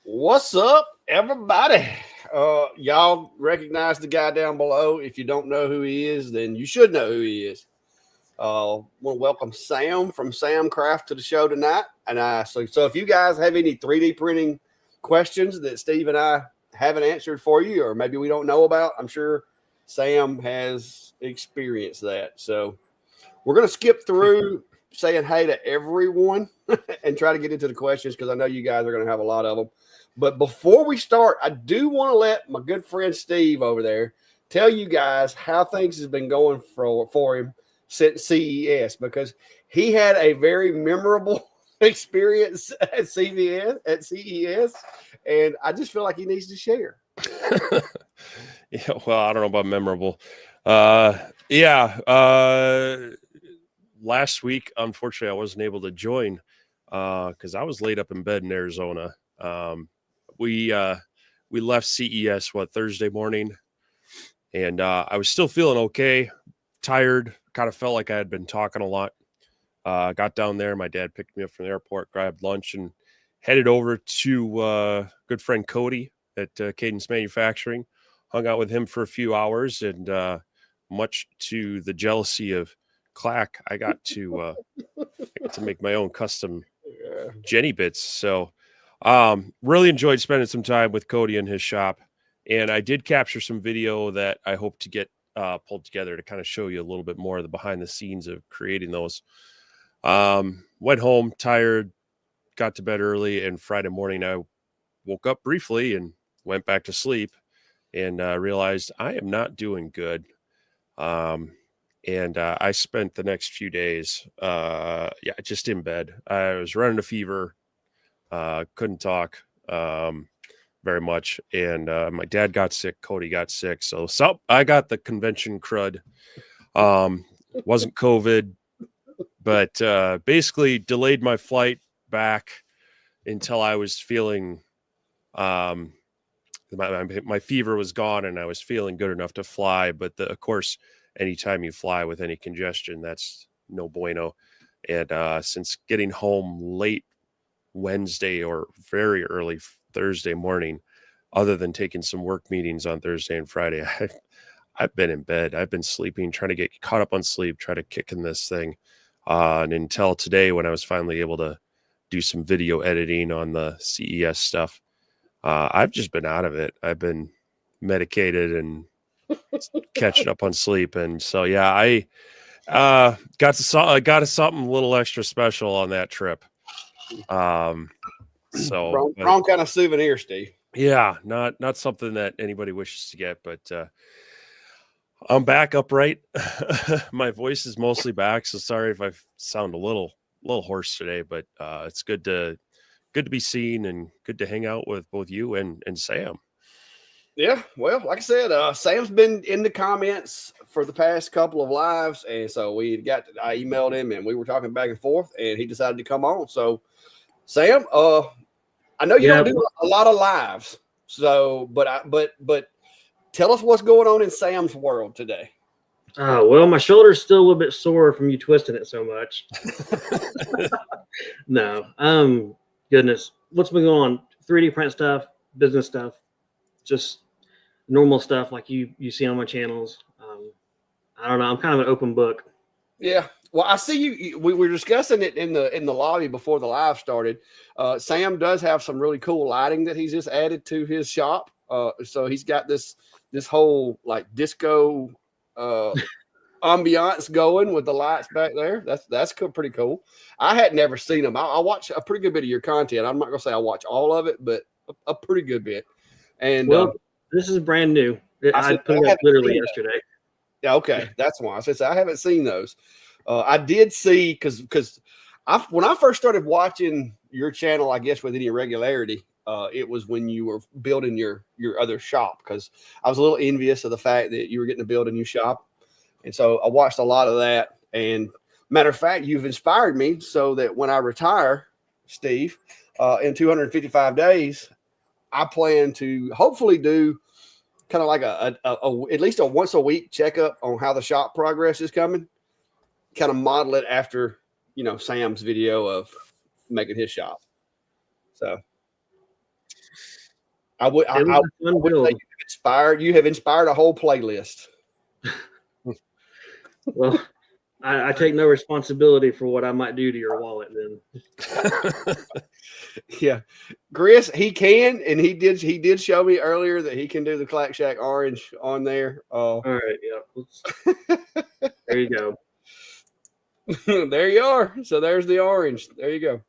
What's up, everybody? Y'all recognize the guy down below. If you don't know who he is, then you should know who he is. Want to welcome Sam from Sam Craft to the show tonight. And so if you guys have any 3D printing questions that Steve and I haven't answered for you, or maybe we don't know about, I'm sure Sam has experienced that. So we're going to skip through saying hey to everyone and try to get into the questions because I know you guys are going to have a lot of them. But before we start, I do want to let my good friend Steve over there tell you guys how things has been going for him since CES, because he had a very memorable experience at CES, and I just feel like he needs to share. Yeah, well, I don't know about memorable. Last week, unfortunately, I wasn't able to join because I was laid up in bed in Arizona. We left CES Thursday morning, and I was still feeling okay, tired. Kind of felt like I had been talking a lot. Got down there. My dad picked me up from the airport, grabbed lunch, and headed over to good friend Cody at Cadence Manufacturing. Hung out with him for a few hours, and much to the jealousy of Clack, I got to make my own custom Jenny bits. So really enjoyed spending some time with Cody in his shop, and I did capture some video that I hope to get pulled together to kind of show you a little bit more of the behind the scenes of creating those. Went home tired, got to bed early, and Friday morning I woke up briefly and went back to sleep and realized I am not doing good. And I spent the next few days just in bed. I was running a fever, couldn't talk very much, and my dad got sick, Cody got sick, so I got the convention crud. Wasn't COVID, but basically delayed my flight back until I was feeling my fever was gone and I was feeling good enough to fly. But of course, anytime you fly with any congestion, that's no bueno. And since getting home late Wednesday or very early Thursday morning, other than taking some work meetings on Thursday and Friday, I've been in bed. I've been sleeping, trying to get caught up on sleep, try to kick in this thing. And until today, when I was finally able to do some video editing on the CES stuff, I've just been out of it. I've been medicated and catching up on sleep. And so, yeah, I got something a little extra special on that trip. So wrong kind of souvenir, Steve. Yeah, not something that anybody wishes to get, but I'm back upright. My voice is mostly back, so sorry if I sound a little hoarse today, but it's good to be seen and good to hang out with both you and Sam. Yeah, well, like I said, Sam's been in the comments for the past couple of lives, and so I emailed him and we were talking back and forth, and he decided to come on. So, Sam, I know you don't do a lot of lives, so but tell us what's going on in Sam's world today. Well, my shoulder's still a little bit sore from you twisting it so much. No, goodness, what's been going on? 3D print stuff, business stuff, just normal stuff like you see on my channels. I don't know. I'm kind of an open book. Yeah. Well, I see you. We were discussing it in the lobby before the live started. Sam does have some really cool lighting that he's just added to his shop. So he's got this whole like disco ambiance going with the lights back there. That's pretty cool. I had never seen them. I watch a pretty good bit of your content. I'm not gonna say I watch all of it, but a pretty good bit. And this is brand new. I put it up literally yesterday. Yeah, okay, that's why I said I haven't seen those. I did see because when I first started watching your channel, I guess with any regularity, it was when you were building your other shop, because I was a little envious of the fact that you were getting to build a new shop, and so I watched a lot of that. And matter of fact, you've inspired me so that when I retire, Steve, in 255 days, I plan to hopefully do kind of like at least a once a week checkup on how the shop progress is coming. Kind of model it after, Sam's video of making his shop. So I would It was a fun say build. you have inspired a whole playlist. Well, I take no responsibility for what I might do to your wallet then. Yeah, Chris, he can, and he did show me earlier that he can do the Clack Shack orange on there. All right, yeah. There you go. There you are. So there's the orange. There you go.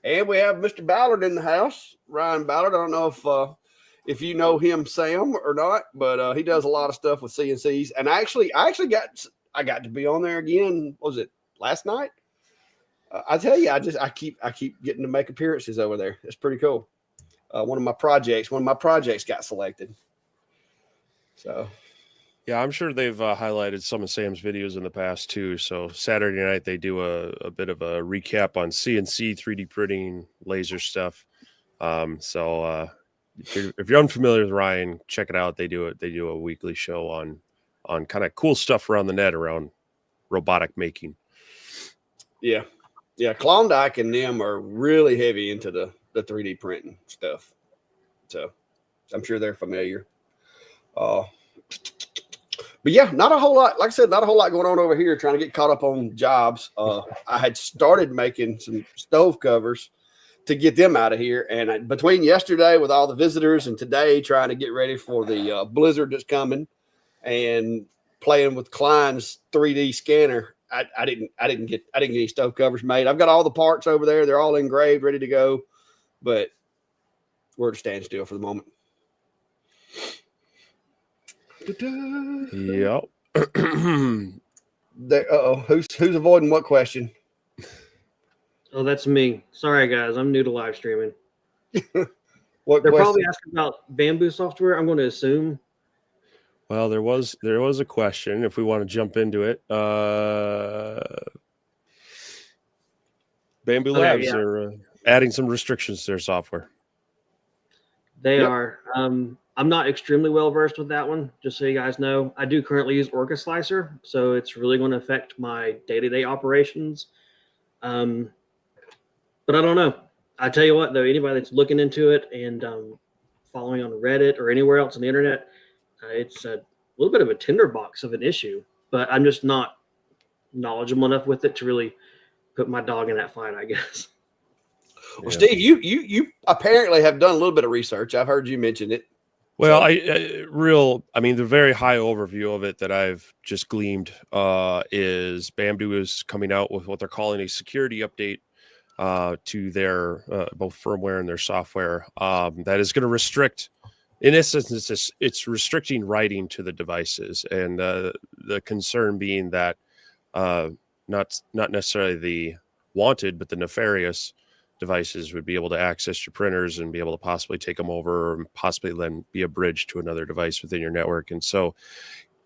And we have Mr. Ballard in the house, Ryan Ballard. I don't know if you know him, Sam, or not, but he does a lot of stuff with CNCs. And I got to be on there again. What was it, last night? I tell you, I keep getting to make appearances over there. It's pretty cool. One of my projects got selected. So yeah, I'm sure they've highlighted some of Sam's videos in the past too. So Saturday night they do a bit of a recap on CNC 3D printing, laser stuff. So if you're unfamiliar with Ryan, check it out. They do a weekly show on kind of cool stuff around the net around robotic making. yeah. Klondike and them are really heavy into the 3D printing stuff. So I'm sure they're familiar. But yeah, not a whole lot. Like I said, not a whole lot going on over here. Trying to get caught up on jobs. I had started making some stove covers to get them out of here, and between yesterday with all the visitors and today trying to get ready for the blizzard that's coming, and playing with Klein's 3D scanner, I didn't get any stove covers made. I've got all the parts over there; they're all engraved, ready to go, but we're at a standstill for the moment. Yep. Who's avoiding what question? Oh, that's me. Sorry, guys. I'm new to live streaming. What They're question? probably asking about Bambu software. I'm going to assume. Well, there was a question. If we want to jump into it, Bambu Labs are adding some restrictions to their software. They are. I'm not extremely well versed with that one, just so you guys know. I do currently use Orca Slicer, so it's really going to affect my day-to-day operations. But I don't know. I tell you what, though, anybody that's looking into it and following on Reddit or anywhere else on the internet, it's a little bit of a tinderbox of an issue. But I'm just not knowledgeable enough with it to really put my dog in that fight, I guess. Well, Steve, you apparently have done a little bit of research. I've heard you mention it. Well, the very high overview of it that I've just gleaned is Bambu is coming out with what they're calling a security update to their both firmware and their software that is going to restrict. In essence, it's restricting writing to the devices, and the concern being that not necessarily the wanted, but the nefarious devices would be able to access your printers and be able to possibly take them over, or possibly then be a bridge to another device within your network. And so,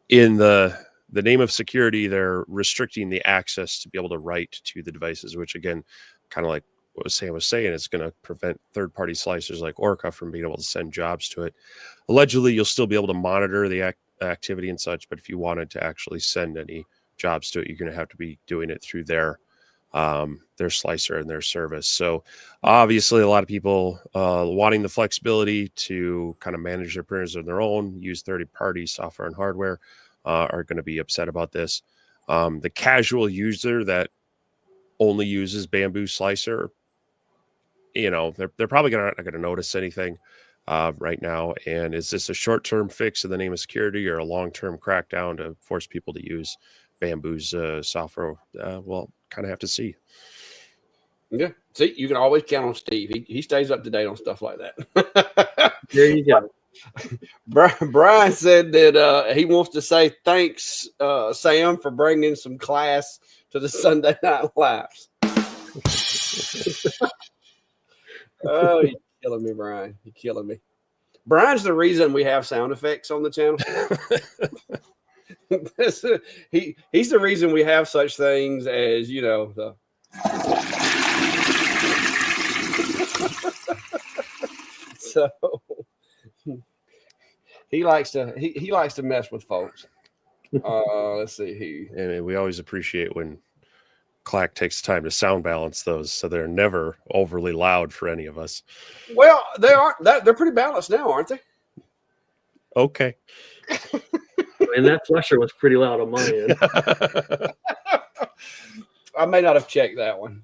in the name of security, they're restricting the access to be able to write to the devices, which again, kind of like what Sam was saying, it's going to prevent third-party slicers like Orca from being able to send jobs to it. Allegedly, you'll still be able to monitor the activity and such, but if you wanted to actually send any jobs to it, you're going to have to be doing it through their slicer and their service. So obviously a lot of people wanting the flexibility to kind of manage their printers on their own, use third-party software and hardware are going to be upset about this. The casual user that only uses Bambu Slicer, they're probably not going to notice anything right now. And is this a short-term fix in the name of security or a long-term crackdown to force people to use Bambu's software? Well, kind of have to see. Yeah. See, you can always count on Steve. He stays up to date on stuff like that. There you go. Brian said that he wants to say thanks, Sam, for bringing some class to the Sunday Night Lives. Oh, you're killing me, Brian. You're killing me. Brian's the reason we have sound effects on the channel. He's the reason we have such things as, the so he likes to mess with folks. Let's see here. And we always appreciate when Clack takes time to sound balance those, so they're never overly loud for any of us. Well, they're pretty balanced now, aren't they? Okay. And that flusher was pretty loud on my end. I may not have checked that one.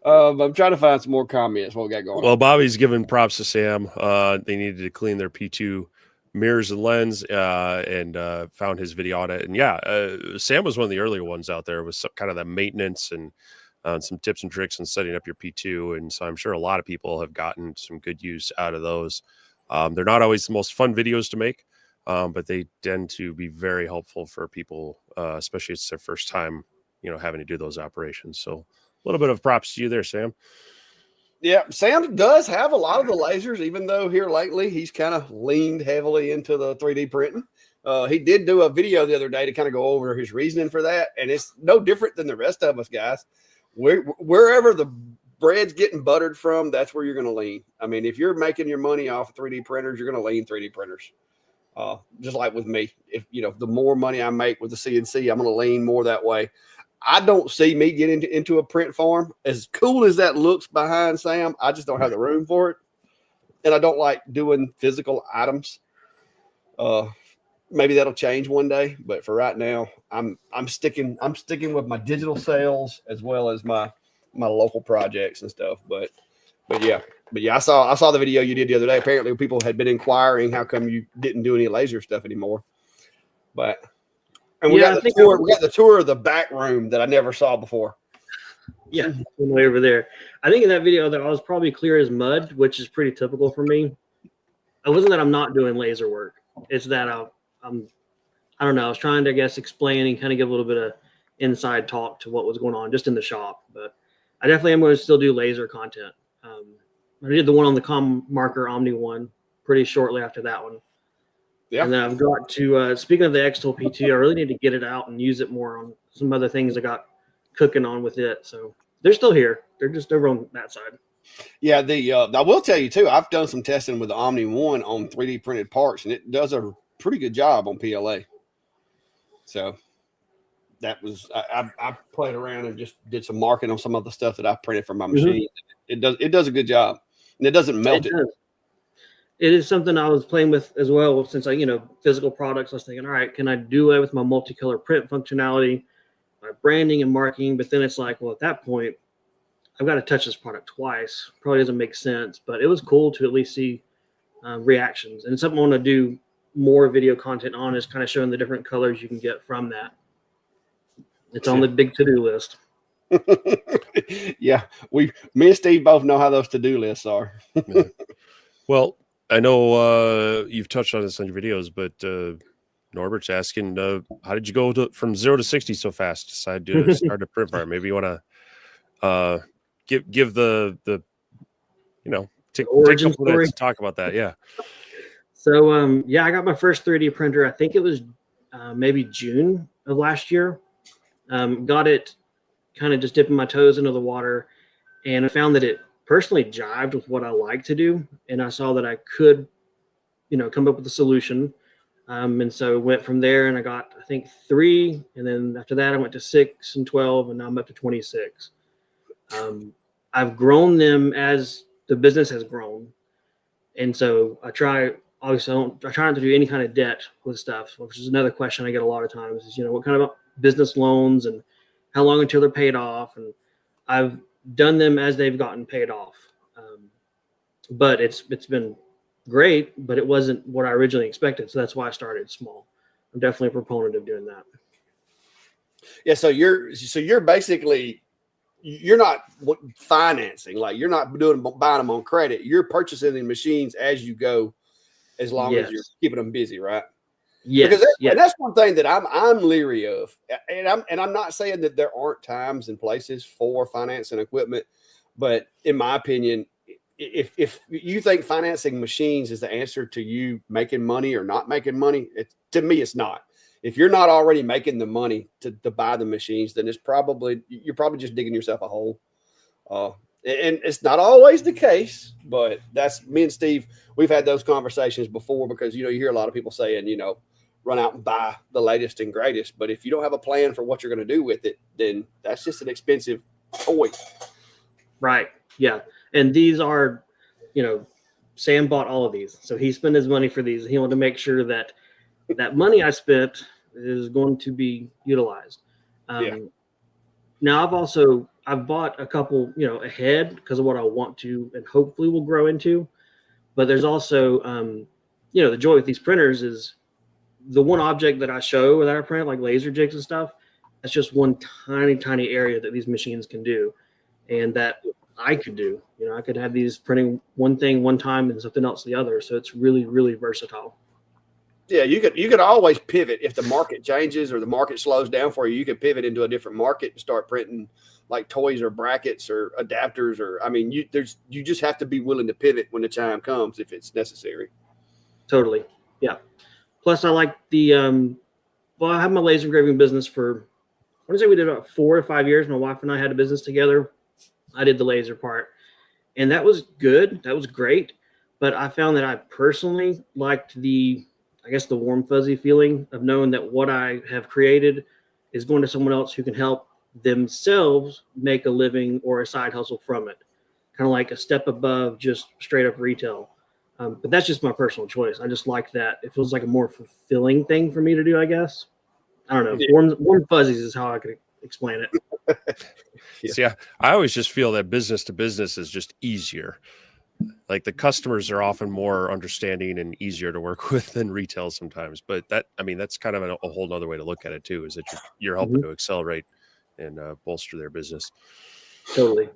I'm trying to find some more comments. What we got going Well, on? Bobby's giving props to Sam. They needed to clean their P2 mirrors and lens, and found his video on it. And yeah, Sam was one of the earlier ones out there with some kind of the maintenance and some tips and tricks in setting up your P2. And so I'm sure a lot of people have gotten some good use out of those. They're not always the most fun videos to make, but they tend to be very helpful for people, especially if it's their first time, having to do those operations. So a little bit of props to you there, Sam. Yeah, Sam does have a lot of the lasers, even though here lately he's kind of leaned heavily into the 3D printing. He did do a video the other day to kind of go over his reasoning for that, and it's no different than the rest of us, guys. Wherever the bread's getting buttered from, that's where you're going to lean. I mean, if you're making your money off of 3D printers, you're going to lean 3D printers. Just like with me, if the more money I make with the CNC, I'm going to lean more that way. I don't see me getting into a print farm. As cool as that looks behind Sam, I just don't have the room for it. And I don't like doing physical items. Maybe that'll change one day, but for right now, I'm sticking with my digital sales as well as my local projects and stuff. But yeah, I saw the video you did the other day. Apparently people had been inquiring how come you didn't do any laser stuff anymore. And we got the tour of the back room that I never saw before. Yeah, way over there. I think in that video that I was probably clear as mud, which is pretty typical for me. It wasn't that I'm not doing laser work. It's that I don't know. I was trying to, I guess, explain and kind of give a little bit of inside talk to what was going on just in the shop. But I definitely am going to still do laser content. I did the one on the Com Marker Omni one pretty shortly after that one. Yeah. And then I've got to, speaking of the X-Tool P2, I really need to get it out and use it more on some other things I got cooking on with it. So they're still here. They're just over on that side. Yeah, I will tell you too, I've done some testing with the Omni 1 on 3D printed parts, and it does a pretty good job on PLA. So that was, I played around and just did some marking on some of the stuff that I printed from my machine. It does a good job, and it doesn't melt it. It is something I was playing with as well since physical products. I was thinking, all right, can I do it with my multicolor print functionality, my branding and marking? But then it's like, well, at that point, I've got to touch this product twice. Probably doesn't make sense, but it was cool to at least see reactions. And something I want to do more video content on is kind of showing the different colors you can get from that. It's on the big to-do list. Yeah, me and Steve both know how those to-do lists are. Yeah. Well, I know you've touched on this on your videos, but Norbert's asking, how did you go from 0 to 60 so fast? Decide to start a print farm. Maybe you want to give the take a couple minutes to talk about that. Yeah. So I got my first 3D printer. I think it was maybe June of last year. Got it kind of just dipping my toes into the water, and I found that it personally jived with what I like to do, and I saw that I could, come up with a solution. And so went from there, and I got, I think, 3, and then after that I went to 6 and 12, and now I'm up to 26. I've grown them as the business has grown, and so I try not to do any kind of debt with stuff, which is another question I get a lot of times. Is what kind of business loans and how long until they're paid off, and I've done them as they've gotten paid off. But it's been great, but it wasn't what I originally expected. So that's why I started small. I'm definitely a proponent of doing that. Yeah. So you're basically, you're not financing, like you're not buying them on credit. You're purchasing the machines as you go, as long as you're keeping them busy, right? Yes. And that's one thing that I'm leery of. And I'm not saying that there aren't times and places for financing equipment, but in my opinion, if you think financing machines is the answer to you making money or not making money, to me, it's not. If you're not already making the money to buy the machines, then you're probably just digging yourself a hole. And it's not always the case, but that's me and Steve. We've had those conversations before because, you hear a lot of people saying, run out and buy the latest and greatest. But if you don't have a plan for what you're going to do with it, then that's just an expensive toy. Right. Yeah. And these are, Sam bought all of these. So he spent his money for these. He wanted to make sure that that money I spent is going to be utilized. Yeah. Now I've bought a couple, ahead because of what I want to and hopefully will grow into. But there's also, the joy with these printers is the one object that I show that I print, like laser jigs and stuff. That's just one tiny, tiny area that these machines can do, and that I could do. I could have these printing one thing one time and something else the other. So it's really, really versatile. Yeah, you could always pivot if the market changes or the market slows down for you. You could pivot into a different market and start printing like toys or brackets or adapters, or you just have to be willing to pivot when the time comes if it's necessary. Totally, yeah. Plus, I like the I have my laser engraving business for, I want to say we did about 4 to 5 years. My wife and I had a business together. I did the laser part, and that was good. That was great. But I found that I personally liked the warm fuzzy feeling of knowing that what I have created is going to someone else who can help themselves make a living or a side hustle from it. Kind of like a step above just straight up retail. But that's just my personal choice. I just like that. It feels like a more fulfilling thing for me to do, I guess. I don't know. Yeah. Warm fuzzies is how I could explain it. Yeah. See, I always just feel that business to business is just easier. Like the customers are often more understanding and easier to work with than retail sometimes. But that's kind of a whole nother way to look at it too, is that you're helping to accelerate and bolster their business. Totally.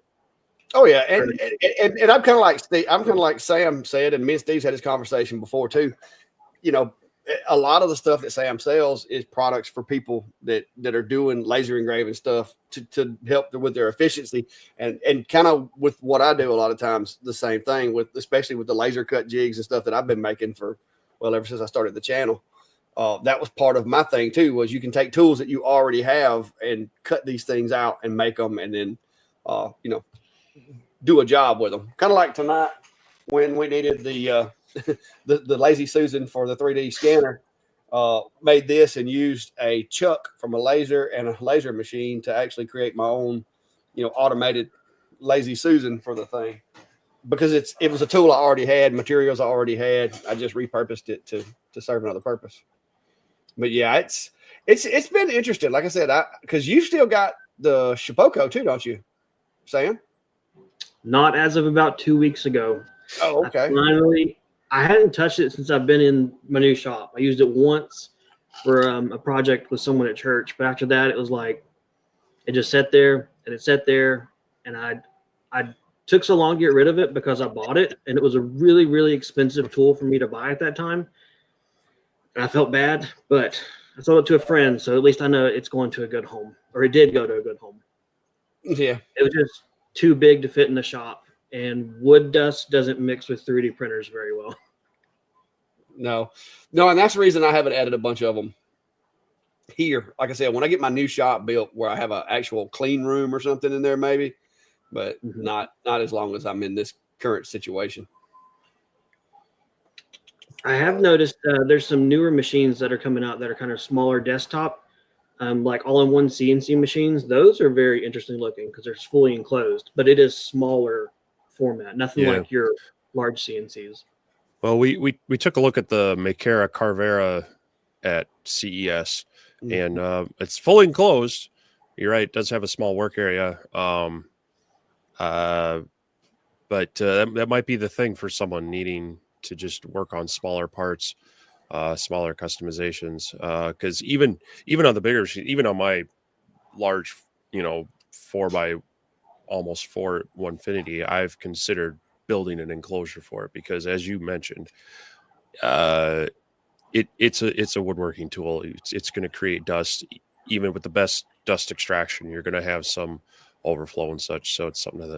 Oh yeah, and I'm kind of like Steve. I'm kind of like Sam said, and me and Steve's had this conversation before too. A lot of the stuff that Sam sells is products for people that are doing laser engraving stuff to help with their efficiency, and kind of with what I do a lot of times the same thing with, especially with the laser cut jigs and stuff that I've been making for, ever since I started the channel. That was part of my thing too, was you can take tools that you already have and cut these things out and make them, and then do a job with them. Kind of like tonight when we needed the Lazy Susan for the 3D scanner, made this and used a chuck from a laser and a laser machine to actually create my own, automated Lazy Susan for the thing, because it was a tool I already had, materials I already had. I just repurposed it to serve another purpose. But yeah, it's been interesting. Like I said, because you still got the Shipoko too, don't you, Sam? Not as of about 2 weeks ago. Oh, okay. I hadn't touched it since I've been in my new shop. I used it once for a project with someone at church, but after that, it was like it just sat there and it sat there, and I took so long to get rid of it because I bought it, and it was a really, really expensive tool for me to buy at that time, and I felt bad, but I sold it to a friend, so at least I know it's going to a good home, or it did go to a good home. Yeah, it was just too big to fit in the shop, and wood dust doesn't mix with 3D printers very well. No, and that's the reason I haven't added a bunch of them here. Like I said, when I get my new shop built where I have an actual clean room or something in there, maybe, but not as long as I'm in this current situation. I have noticed there's some newer machines that are coming out that are kind of smaller desktop, like all-in-one CNC machines. Those are very interesting looking because they're fully enclosed, but it is smaller format. Nothing like your large CNCs. Well, we took a look at the Makera Carvera at CES, and it's fully enclosed. You're right; it does have a small work area, but that might be the thing for someone needing to just work on smaller parts, smaller customizations. Because even on the bigger machine, even on my large, 4 by almost 4 Onefinity, I've considered building an enclosure for it, because as you mentioned, it's a woodworking tool. It's going to create dust. Even with the best dust extraction, you're going to have some overflow and such. So it's something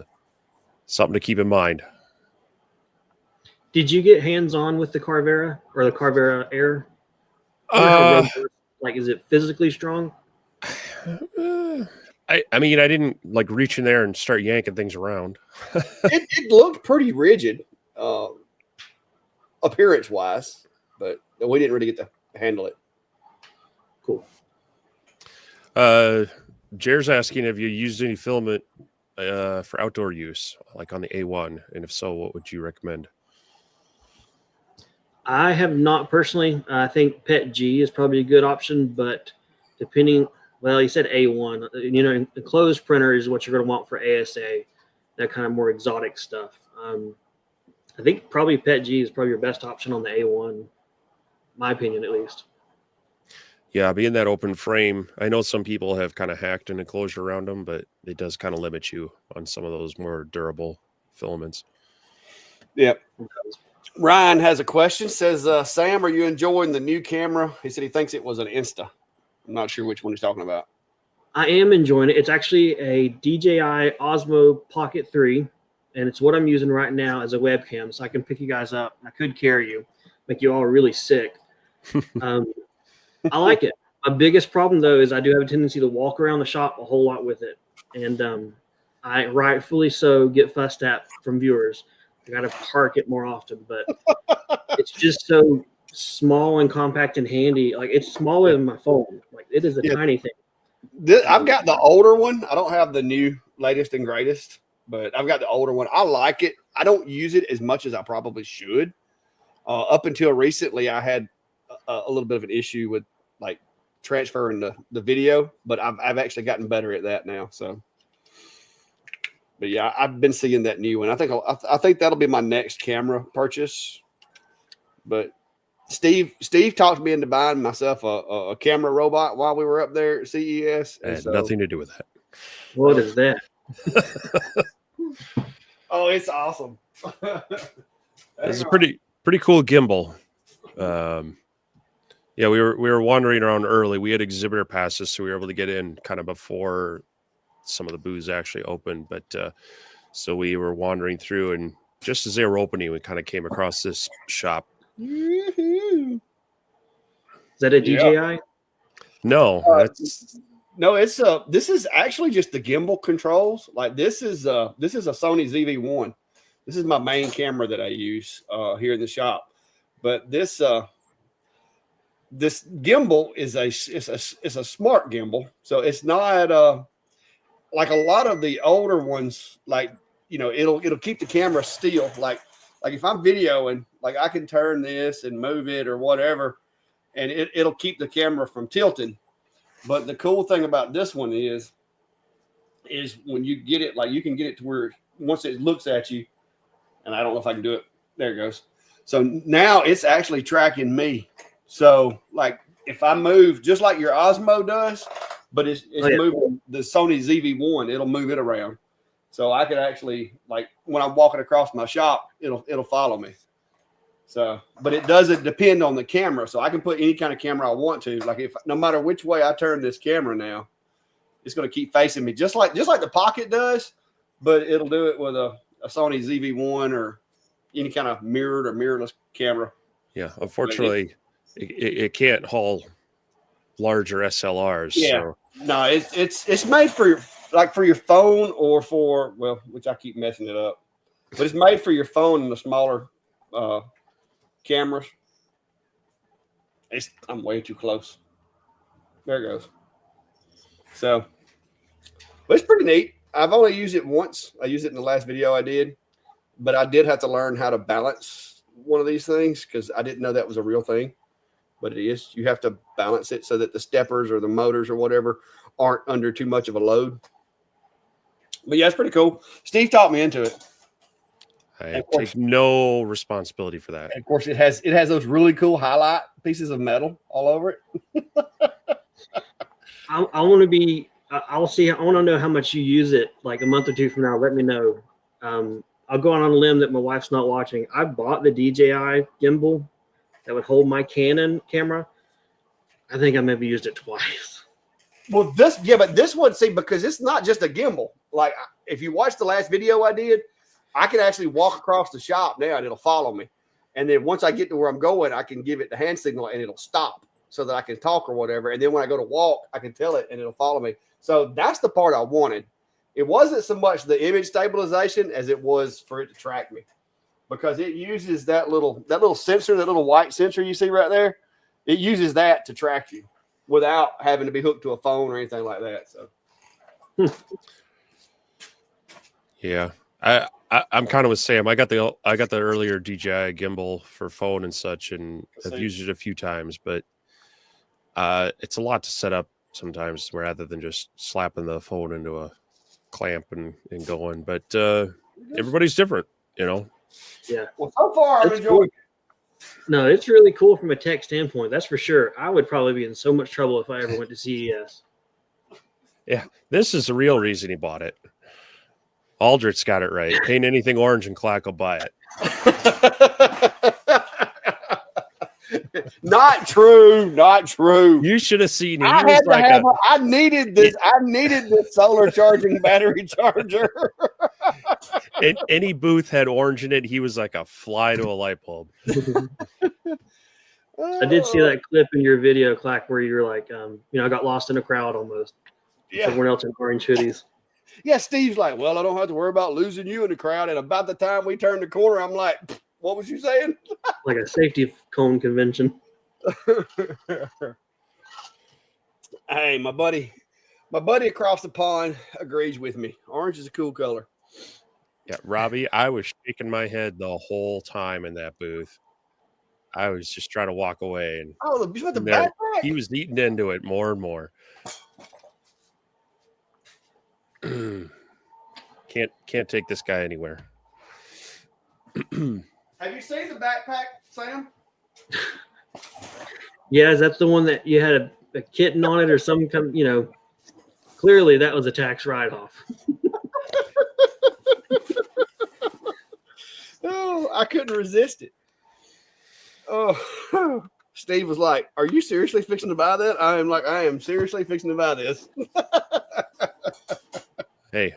to keep in mind. Did you get hands-on with the Carvera or the Carvera Air? Is it physically strong? I mean, I didn't like reach in there and start yanking things around. it looked pretty rigid, appearance wise, but we didn't really get to handle it. Cool. Jer's asking, have you used any filament for outdoor use, like on the A1? And if so, what would you recommend? I have not personally. I think PET G is probably a good option, but depending, well, you said A1. You know, enclosed printer is what you're going to want for ASA, that kind of more exotic stuff. I think probably PET G is probably your best option on the A1, my opinion at least. Yeah, being that open frame, I know some people have kind of hacked an enclosure around them, but it does kind of limit you on some of those more durable filaments. Yep. Ryan has a question. Says, Sam, are you enjoying the new camera? He said he thinks it was an Insta. I'm not sure which one he's talking about. I am enjoying it. It's actually a DJI Osmo Pocket 3, and it's what I'm using right now as a webcam, so I can pick you guys up. I could carry you, make you all really sick. I like it. My biggest problem, though, is I do have a tendency to walk around the shop a whole lot with it, and I rightfully so get fussed at from viewers. I got to park it more often, but it's just so small and compact and handy. Like, it's smaller than my phone. Like, it is a tiny thing. I've got the older one. I don't have the new latest and greatest, but I've got the older one. I like it. I don't use it as much as I probably should. Up until recently, I had a little bit of an issue with like transferring the video, but I've actually gotten better at that now. So, but yeah, I've been seeing that new one. I think that'll be my next camera purchase. But Steve talked me into buying myself a camera robot while we were up there at CES. It had nothing to do with that. What is that? Oh, it's awesome. This is a pretty cool gimbal. Yeah, we were wandering around early. We had exhibitor passes, so we were able to get in kind of before some of the booths actually opened. But so we were wandering through, and just as they were opening, we kind of came across this shop. Is that a DJI? Yeah. No, this is actually just the gimbal controls. Like this is a Sony ZV-1. This is my main camera that I use here in the shop. But this gimbal is a smart gimbal, so it's not like a lot of the older ones. Like, you know, it'll keep the camera still. Like if I'm videoing, like I can turn this and move it or whatever, and it'll keep the camera from tilting. But the cool thing about this one is when you get it, like you can get it to where once it looks at you, and I don't know if I can do it. There it goes. So now it's actually tracking me. So like if I move just like your Osmo does, but it's moving the Sony ZV-1, it'll move it around. So I could actually, like when I'm walking across my shop, it'll follow me. So, but it doesn't depend on the camera. So I can put any kind of camera I want to. Like no matter which way I turn this camera now, it's going to keep facing me just like the Pocket does, but it'll do it with a Sony ZV-1 or any kind of mirrored or mirrorless camera. Yeah, unfortunately, it can't haul larger SLRs. Yeah, so. No, it's made for your phone or for, well, which I keep messing it up, but it's made for your phone and the smaller cameras. I'm way too close. There it goes. So, but it's pretty neat. I've only used it once. I used it in the last video I did, but I did have to learn how to balance one of these things because I didn't know that was a real thing. But it is. You have to balance it so that the steppers or the motors or whatever aren't under too much of a load. But yeah, it's pretty cool. Steve taught me into it. I take no responsibility for that. And of course, it has those really cool highlight pieces of metal all over it. I want to be. I'll see. I want to know how much you use it. Like a month or two from now, let me know. I'll go on a limb that my wife's not watching. I bought the DJI gimbal that would hold my Canon camera. I think I maybe used it twice. Well, but this one, see, because it's not just a gimbal. Like if you watch the last video I did, I can actually walk across the shop now and it'll follow me. And then once I get to where I'm going, I can give it the hand signal and it'll stop so that I can talk or whatever. And then when I go to walk, I can tell it and it'll follow me. So that's the part I wanted. It wasn't so much the image stabilization as it was for it to track me, because it uses that little sensor, that little white sensor you see right there. It uses that to track you. without having to be hooked to a phone or anything like that. So, yeah, I'm kind of with Sam. I got the earlier DJI gimbal for phone and such, and I've used it a few times, but it's a lot to set up sometimes rather than just slapping the phone into a clamp and going. But everybody's different, you know. Yeah. Well, so far I'm enjoying it. No, it's really cool from a tech standpoint. That's for sure. I would probably be in so much trouble if I ever went to CES. Yeah, this is the real reason he bought it. Aldrich's got it right. Paint anything orange and Clack will buy it. Not true. Not true. You should have seen. I needed this. I needed this solar charging battery charger. Any booth had orange in it. He was like a fly to a light bulb. I did see that clip in your video, Clack, where you're like, I got lost in a crowd almost. Yeah. Everyone else in orange hoodies. Yeah, Steve's like, well, I don't have to worry about losing you in the crowd. And about the time we turned the corner, I'm like, what was you saying? Like a safety cone convention. Hey, my buddy across the pond agrees with me. Orange is a cool color. Yeah, Robbie, I was shaking my head the whole time in that booth. I was just trying to walk away, and the backpack? He was eating into it more and more. Can't take this guy anywhere. Have you seen the backpack, Sam? Yeah, that's the one that you had a kitten on it or some kind, clearly that was a tax write-off. Oh, I couldn't resist it. Oh, Steve was like, are you seriously fixing to buy that? I am like, I am seriously fixing to buy this. Hey,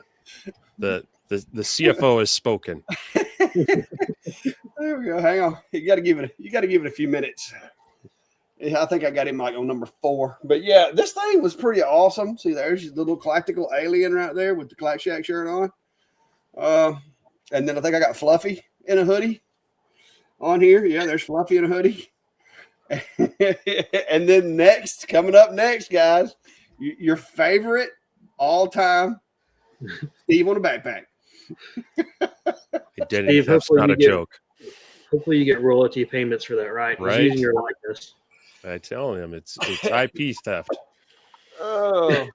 the CFO has spoken. There we go. Hang on. You got to give it a few minutes. Yeah, I think I got him like on number 4. But yeah, this thing was pretty awesome. See, there's the little Galactical alien right there with the Clack Shack shirt on. And then I think I got Fluffy in a hoodie on here. Yeah, there's Fluffy in a hoodie. And then coming up next, guys, your favorite all-time Steve on a backpack. Identity theft's not a joke. Hopefully you get royalty payments for that, right? Right. He's using your likeness. I tell him it's IP theft. Oh,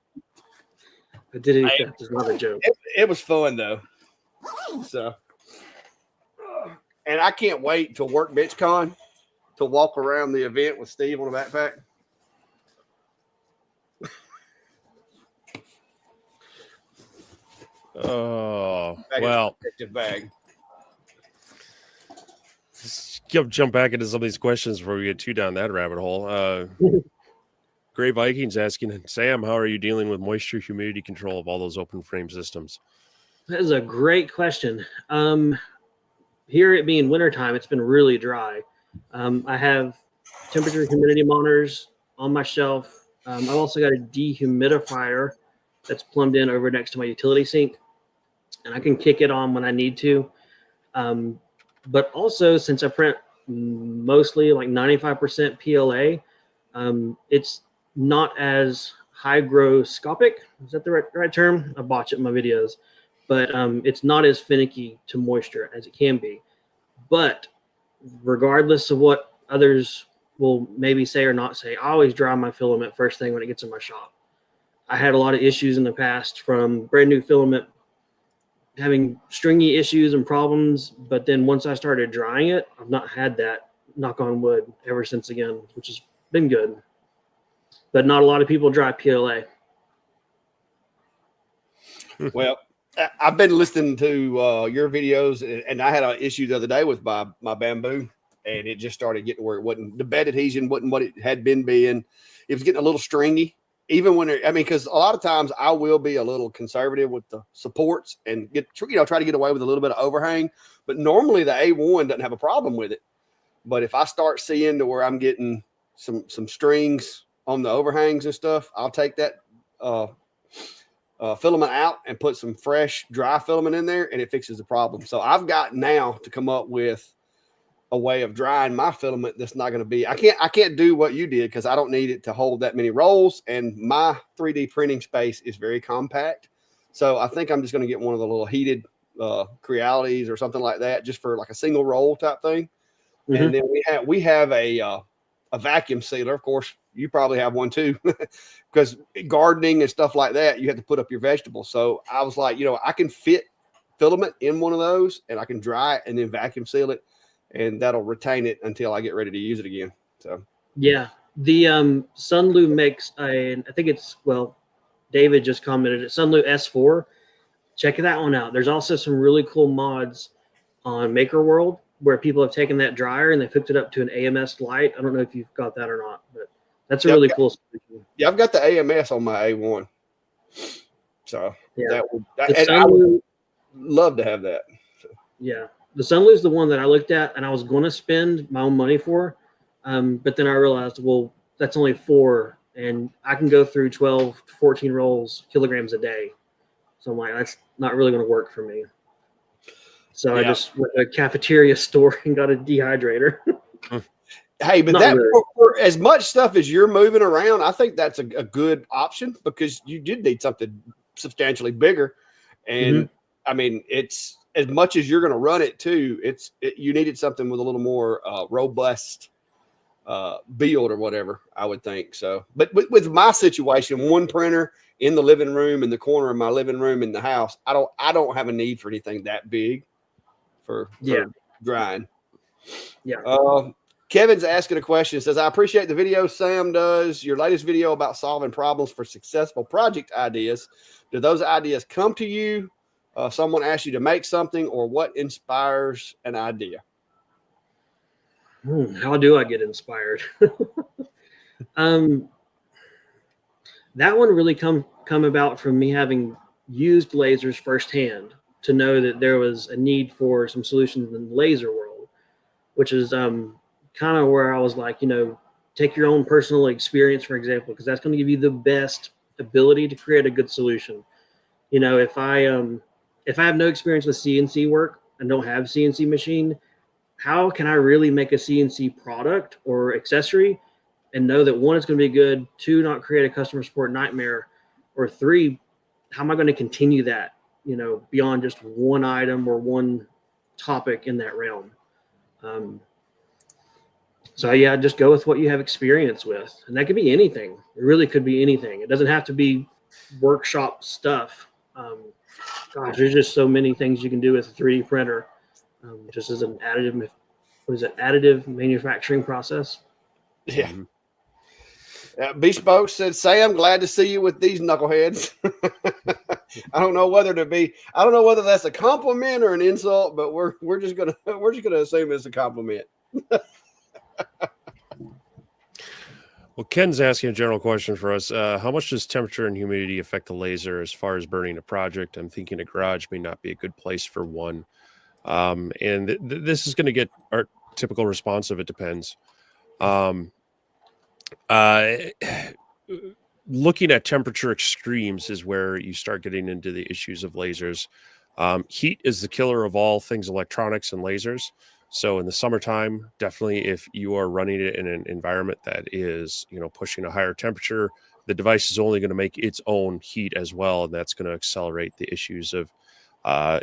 Identity theft is not a joke. It was fun though. So, and I can't wait till WorkbenchCon to walk around the event with Steve on a backpack. Oh, well. Bag. Jump back into some of these questions before we get too down that rabbit hole. Gray Vikings asking, Sam, how are you dealing with moisture humidity control of all those open frame systems? That is a great question. Here it being wintertime, it's been really dry. I have temperature humidity monitors on my shelf. I've also got a dehumidifier that's plumbed in over next to my utility sink, and I can kick it on when I need to. But also, since I print mostly like 95% PLA, it's not as hygroscopic. Is that the right term? I botch it in my videos. But it's not as finicky to moisture as it can be. But regardless of what others will maybe say or not say, I always dry my filament first thing when it gets in my shop. I had a lot of issues in the past from brand new filament having stringy issues and problems, but then once I started drying it, I've not had that, knock on wood, ever since again, which has been good. But not a lot of people dry PLA. Well, I've been listening to your videos, and I had an issue the other day with my Bambu, and it just started getting where it wasn't, the bed adhesion wasn't what it had been being. It was getting a little stringy. Even when because a lot of times I will be a little conservative with the supports and try to get away with a little bit of overhang. But normally the A1 doesn't have a problem with it. But if I start seeing to where I'm getting some strings on the overhangs and stuff, I'll take that filament out and put some fresh dry filament in there, and it fixes the problem. So I've got now to come up with a way of drying my filament that's not going to be, I can't do what you did because I don't need it to hold that many rolls, and my 3D printing space is very compact. So I think I'm just going to get one of the little heated Crealities or something like that, just for like a single roll type thing. Mm-hmm. And then we have a vacuum sealer. Of course, you probably have one too, because gardening and stuff like that, you have to put up your vegetables. So I was like, I can fit filament in one of those, and I can dry it and then vacuum seal it, and that'll retain it until I get ready to use it again. So yeah, the Sunlu makes I think it's, well, David just commented it, Sunlu S4. Check that one out. There's also some really cool mods on Maker World where people have taken that dryer and they've hooked it up to an AMS light. I don't know if you've got that or not, but that's a really cool solution. Yeah, I've got the AMS on my A1. So yeah, I would love to have that. So. Yeah, the Sunlu is the one that I looked at and I was going to spend my own money for, but then I realized, well, that's only 4, and I can go through 12 to 14 kilograms a day. So I'm like, that's not really going to work for me. So I just went to a cafeteria store and got a dehydrator. Hey, but that really. for as much stuff as you're moving around, I think that's a good option, because you did need something substantially bigger. And I mean, it's as much as you're going to run it too. You needed something with a little more robust build or whatever, I would think. So, but with my situation, one printer in the living room, in the corner of my living room in the house, I don't have a need for anything that big for drying. Yeah. Kevin's asking a question. It says, I appreciate the video Sam does. Your latest video about solving problems for successful project ideas. Do those ideas come to you? Someone asks you to make something, or what inspires an idea? How do I get inspired? That one really come about from me having used lasers firsthand to know that there was a need for some solutions in the laser world, which is kind of where I was like, take your own personal experience, for example, because that's going to give you the best ability to create a good solution. If I have no experience with CNC work and don't have a CNC machine, how can I really make a CNC product or accessory and know that 1, it's going to be good, 2, not create a customer support nightmare, or 3, how am I going to continue that, beyond just one item or one topic in that realm? So yeah, just go with what you have experience with, and that could be anything. It really could be anything. It doesn't have to be workshop stuff. Gosh, there's just so many things you can do with a 3D printer, just as an additive manufacturing process. Yeah. Bespoke said, Sam, glad to see you with these knuckleheads. I don't know whether that's a compliment or an insult, but we're just gonna assume it's a compliment. Well, Ken's asking a general question for us. How much does temperature and humidity affect the laser as far as burning a project? I'm thinking a garage may not be a good place for one. And this is going to get our typical response of it depends. Looking at temperature extremes is where you start getting into the issues of lasers. Heat is the killer of all things electronics and lasers. So in the summertime, definitely if you are running it in an environment that is, pushing a higher temperature, the device is only going to make its own heat as well. And that's going to accelerate the issues of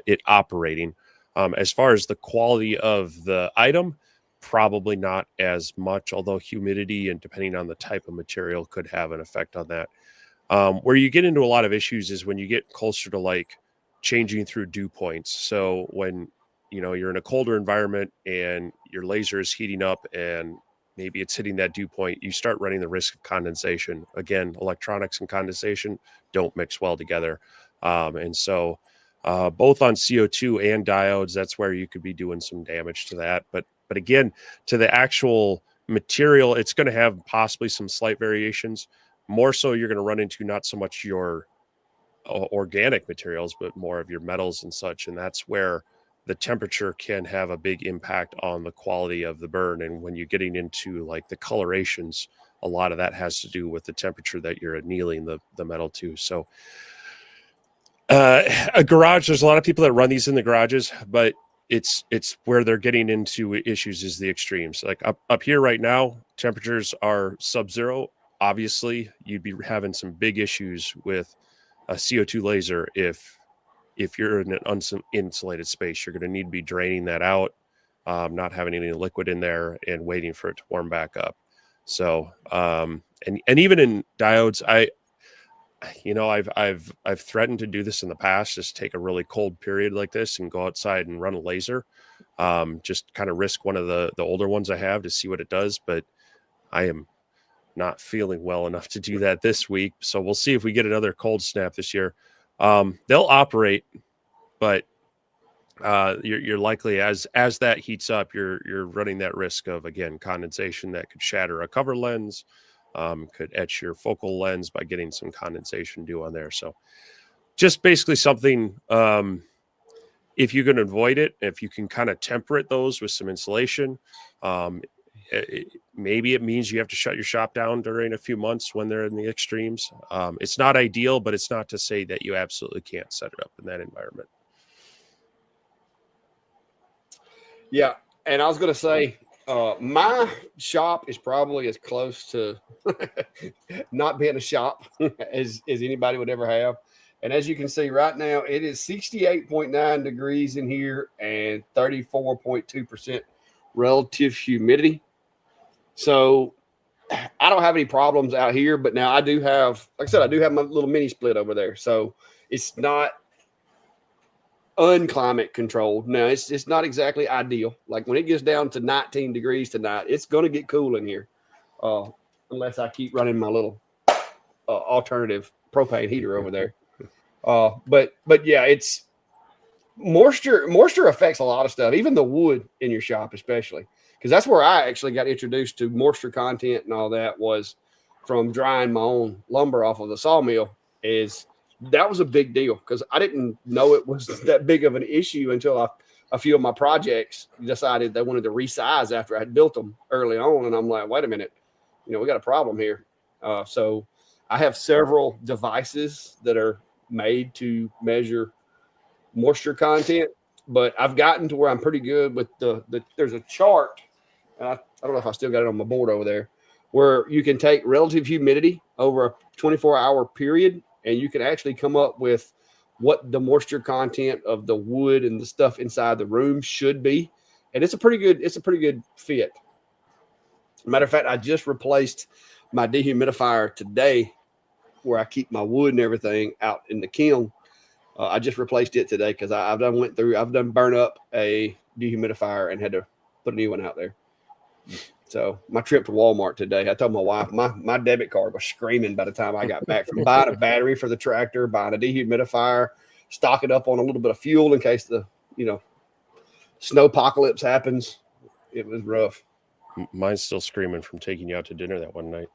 it operating. As far as the quality of the item, probably not as much, although humidity and depending on the type of material could have an effect on that. Where you get into a lot of issues is when you get closer to like changing through dew points. So when you're in a colder environment and your laser is heating up and maybe it's hitting that dew point, you start running the risk of condensation. Again, electronics and condensation don't mix well together. And so both on CO2 and diodes, that's where you could be doing some damage to that. But again, to the actual material, it's going to have possibly some slight variations. More so, you're going to run into not so much your organic materials, but more of your metals and such. And that's where the temperature can have a big impact on the quality of the burn. And when you're getting into like the colorations, a lot of that has to do with the temperature that you're annealing the metal to. So a garage, there's a lot of people that run these in the garages, but it's where they're getting into issues is the extremes. Like up here right now, temperatures are sub-zero. Obviously, you'd be having some big issues with a CO2 laser if you're in an uninsulated space. You're going to need to be draining that out, not having any liquid in there, and waiting for it to warm back up. So, and even in diodes, I've threatened to do this in the past, just take a really cold period like this and go outside and run a laser. Just kind of risk one of the older ones I have to see what it does, but I am not feeling well enough to do that this week. So we'll see if we get another cold snap this year. They'll operate, but you're likely as that heats up, you're running that risk of, again, condensation that could shatter a cover lens, could etch your focal lens by getting some condensation due on there. So just basically something, if you can avoid it, if you can kind of temperate those with some insulation, maybe it means you have to shut your shop down during a few months when they're in the extremes. It's not ideal, but it's not to say that you absolutely can't set it up in that environment. Yeah. And I was going to say, my shop is probably as close to not being a shop as anybody would ever have. And as you can see right now, it is 68.9 degrees in here and 34.2% relative humidity. So I don't have any problems out here, but now I do have, like I said, I do have my little mini split over there. So it's not unclimate controlled. Now it's not exactly ideal. Like when it gets down to 19 degrees tonight, it's going to get cool in here. Unless I keep running my little alternative propane heater over there. But yeah, it's moisture affects a lot of stuff, even the wood in your shop, especially. Because that's where I actually got introduced to moisture content and all that, was from drying my own lumber off of the sawmill. That was a big deal because I didn't know it was that big of an issue until a few of my projects decided they wanted to resize after I had built them early on. And I'm like, wait a minute, we got a problem here. So I have several devices that are made to measure moisture content, but I've gotten to where I'm pretty good with there's a chart. I don't know if I still got it on my board over there, where you can take relative humidity over a 24-hour period, and you can actually come up with what the moisture content of the wood and the stuff inside the room should be. And it's a pretty good fit. Matter of fact, I just replaced my dehumidifier today, where I keep my wood and everything out in the kiln. I just replaced it today because I've done burn up a dehumidifier and had to put a new one out there. So my trip to Walmart today, I told my wife my debit card was screaming by the time I got back from buying a battery for the tractor, buying a dehumidifier, stocking up on a little bit of fuel in case the snow apocalypse happens. It was rough. Mine's still screaming from taking you out to dinner that one night.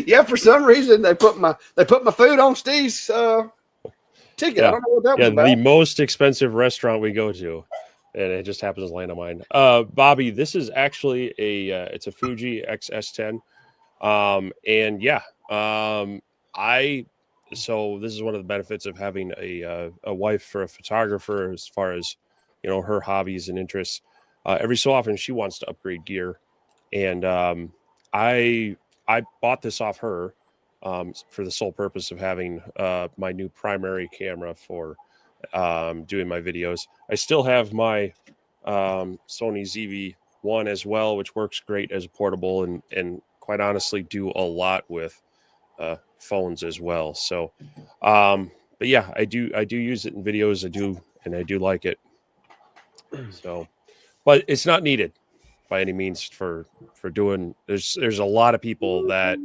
Yeah, for some reason they put my food on Steve's ticket. Yeah. I don't know what that was about. The most expensive restaurant we go to, and it just happens to land on mine. Bobby, this is actually it's a Fuji XS10, and yeah, so this is one of the benefits of having a wife for a photographer, as far as her hobbies and interests. Every so often she wants to upgrade gear, and I bought this off her for the sole purpose of having my new primary camera for doing my videos. I still have my Sony ZV-1 as well, which works great as a portable, and quite honestly do a lot with phones as well. So, but yeah, I do use it in videos. I do like it. So, but it's not needed by any means for doing. There's a lot of people that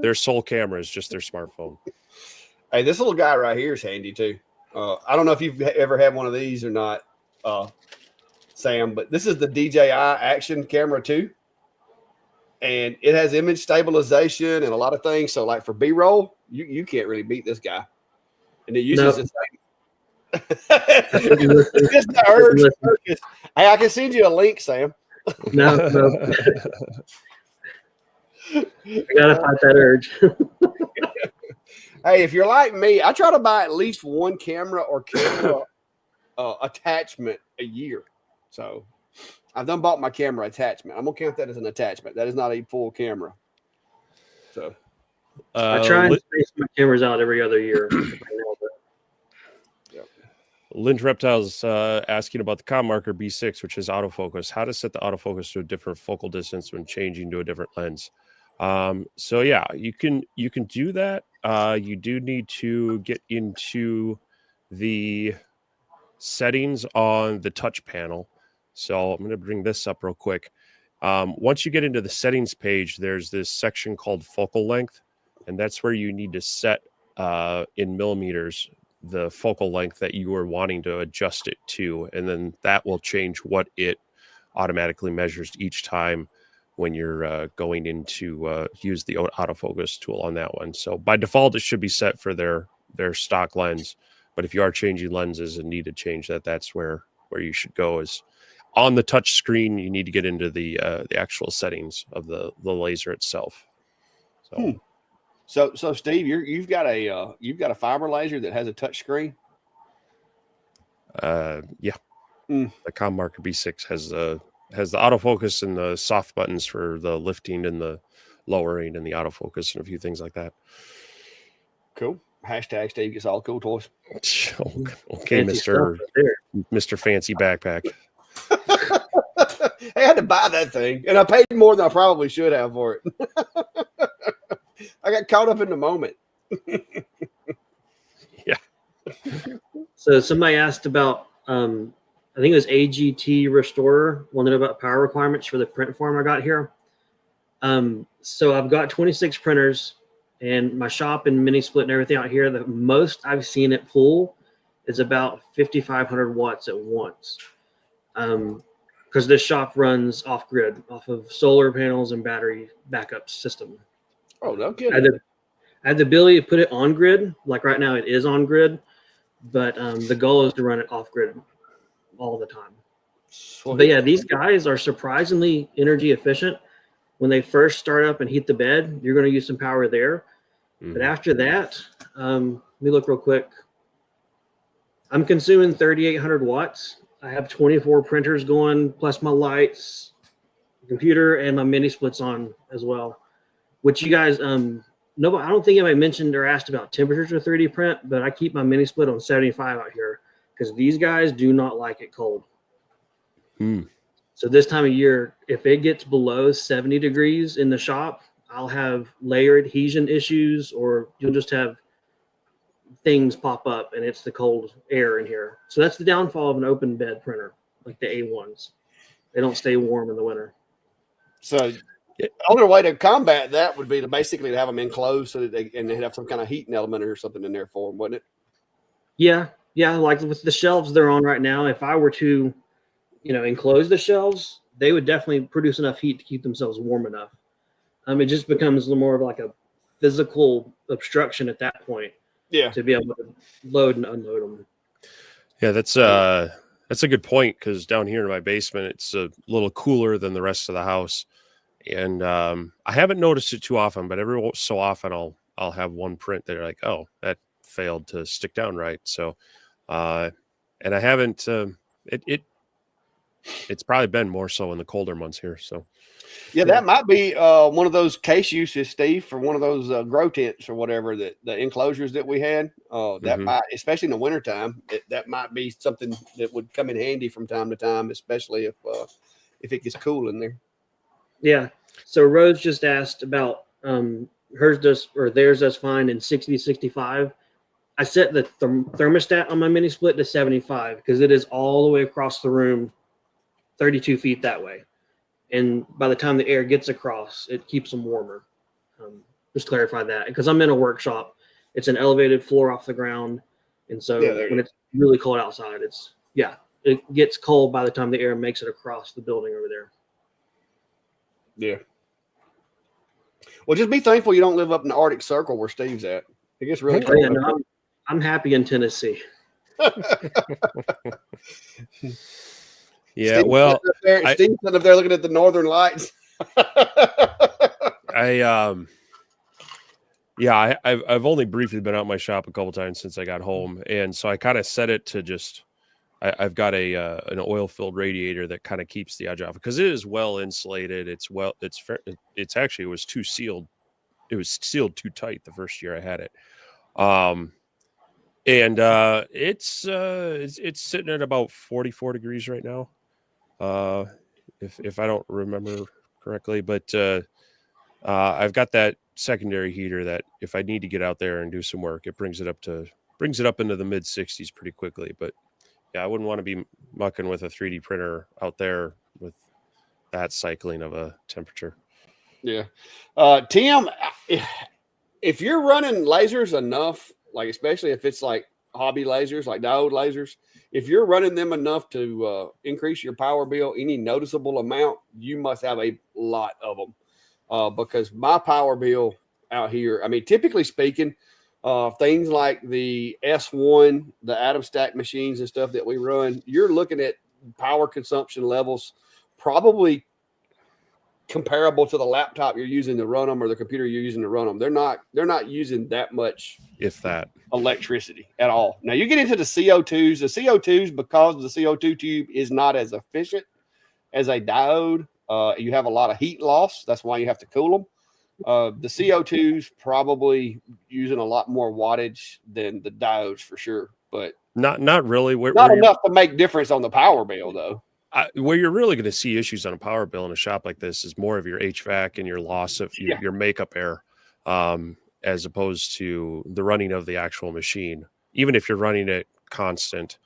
their sole camera is just their smartphone. Hey, this little guy right here is handy too. I don't know if you've ever had one of these or not, Sam, but this is the DJI Action Camera 2. And it has image stabilization and a lot of things. So like for B-roll, you can't really beat this guy. And it uses the same. Just the urge. Hey, I can send you a link, Sam. No. I gotta fight that urge. Hey, if you're like me, I try to buy at least one camera or camera attachment a year. So I've done bought my camera attachment. I'm gonna count that as an attachment. That is not a full camera. So I try and space my cameras out every other year. Lynch Reptiles asking about the com marker B6, which is autofocus. How to set the autofocus to a different focal distance when changing to a different lens. So yeah, you can do that. You do need to get into the settings on the touch panel. So I'm going to bring this up real quick. Once you get into the settings page, there's this section called focal length, and that's where you need to set in millimeters the focal length that you are wanting to adjust it to, and then that will change what it automatically measures each time when you're going into use the autofocus tool on that one. So by default, it should be set for their stock lens, but if you are changing lenses and need to change that, that's where you should go. Is on the touch screen, you need to get into the actual settings of the laser itself. So. So Steve, you've got a fiber laser that has a touch screen. Yeah. The com marker B6 has the autofocus and the soft buttons for the lifting and the lowering and the autofocus and a few things like that. Cool. Hashtag Steve gets all cool toys. Okay, Mr. Fancy Backpack. I had to buy that thing, and I paid more than I probably should have for it. I got caught up in the moment. Yeah. So somebody asked about, I think it was AGT Restorer, wondered about power requirements for the print farm I got here. So I've got 26 printers, and my shop and mini split and everything out here, the most I've seen it pull is about 5,500 watts at once. Because this shop runs off grid, off of solar panels and battery backup system. Oh, no kidding. I had the ability to put it on grid. Like right now it is on grid, but the goal is to run it off grid all the time. Sweet. But yeah, these guys are surprisingly energy efficient. When they first start up and heat the bed, you're going to use some power there. But after that, let me look real quick. I'm consuming 3,800 watts. I have 24 printers going, plus my lights, computer, and my mini splits on as well. Which you guys, no, I don't think anybody mentioned or asked about temperatures with 3D print, but I keep my mini split on 75 out here because these guys do not like it cold. So this time of year, if it gets below 70 degrees in the shop, I'll have layer adhesion issues, or you'll just have things pop up and it's the cold air in here. So that's the downfall of an open bed printer, like the A1s. They don't stay warm in the winter. So the only way to combat that would be to basically have them enclosed so that they'd have some kind of heating element or something in there for them, wouldn't it? Yeah. Like with the shelves they're on right now, if I were to, enclose the shelves, they would definitely produce enough heat to keep themselves warm enough. It just becomes a little more of like a physical obstruction at that point. Yeah. To be able to load and unload them. Yeah, that's a good point, because down here in my basement, it's a little cooler than the rest of the house. And I haven't noticed it too often, but every so often I'll have one print that are like, oh, that failed to stick down right. So, and I haven't. It's probably been more so in the colder months here. So, yeah, that might be one of those case uses, Steve, for one of those grow tents or whatever, that the enclosures that we had. That might, especially in the wintertime, that might be something that would come in handy from time to time, especially if it gets cool in there. Yeah. So Rose just asked about theirs does fine in 60, 65. I set the thermostat on my mini split to 75 because it is all the way across the room, 32 feet that way. And by the time the air gets across, it keeps them warmer. Just clarify that, because I'm in a workshop. It's an elevated floor off the ground. And so when it's really cold outside, it gets cold by the time the air makes it across the building over there. Yeah. Well, just be thankful you don't live up in the Arctic Circle where Steve's at. It gets really cold. Yeah, no, I'm happy in Tennessee. Yeah, Steve's well, Steve's up there looking at the northern lights. I've only briefly been out my shop a couple times since I got home, and so I kind of set it to just I've got an oil filled radiator that kind of keeps the edge off because it is well insulated. It's actually it was too sealed. It was sealed too tight the first year I had it. And it's sitting at about 44 degrees right now. If I don't remember correctly, but I've got that secondary heater that if I need to get out there and do some work, it brings it up into the mid 60s pretty quickly. But yeah, I wouldn't want to be mucking with a 3D printer out there with that cycling of a temperature. Yeah. Tim, if you're running lasers enough, like especially if it's like hobby lasers, like diode lasers, if you're running them enough to increase your power bill any noticeable amount, you must have a lot of them. Because my power bill out here, I mean, typically speaking, things like the S1, the atom stack machines and stuff that we run, you're looking at power consumption levels probably comparable to the laptop you're using to run them or the computer you're using to run them. They're not using that much, if that, electricity at all. Now you get into the CO2s. The CO2s, because the CO2 tube is not as efficient as a diode, you have a lot of heat loss. That's why you have to cool them. The CO2s probably using a lot more wattage than the diodes for sure, but not really. Not enough to make difference on the power bill though. Where you're really going to see issues on a power bill in a shop like this is more of your HVAC and your loss of your makeup air, as opposed to the running of the actual machine. Even if you're running it constant.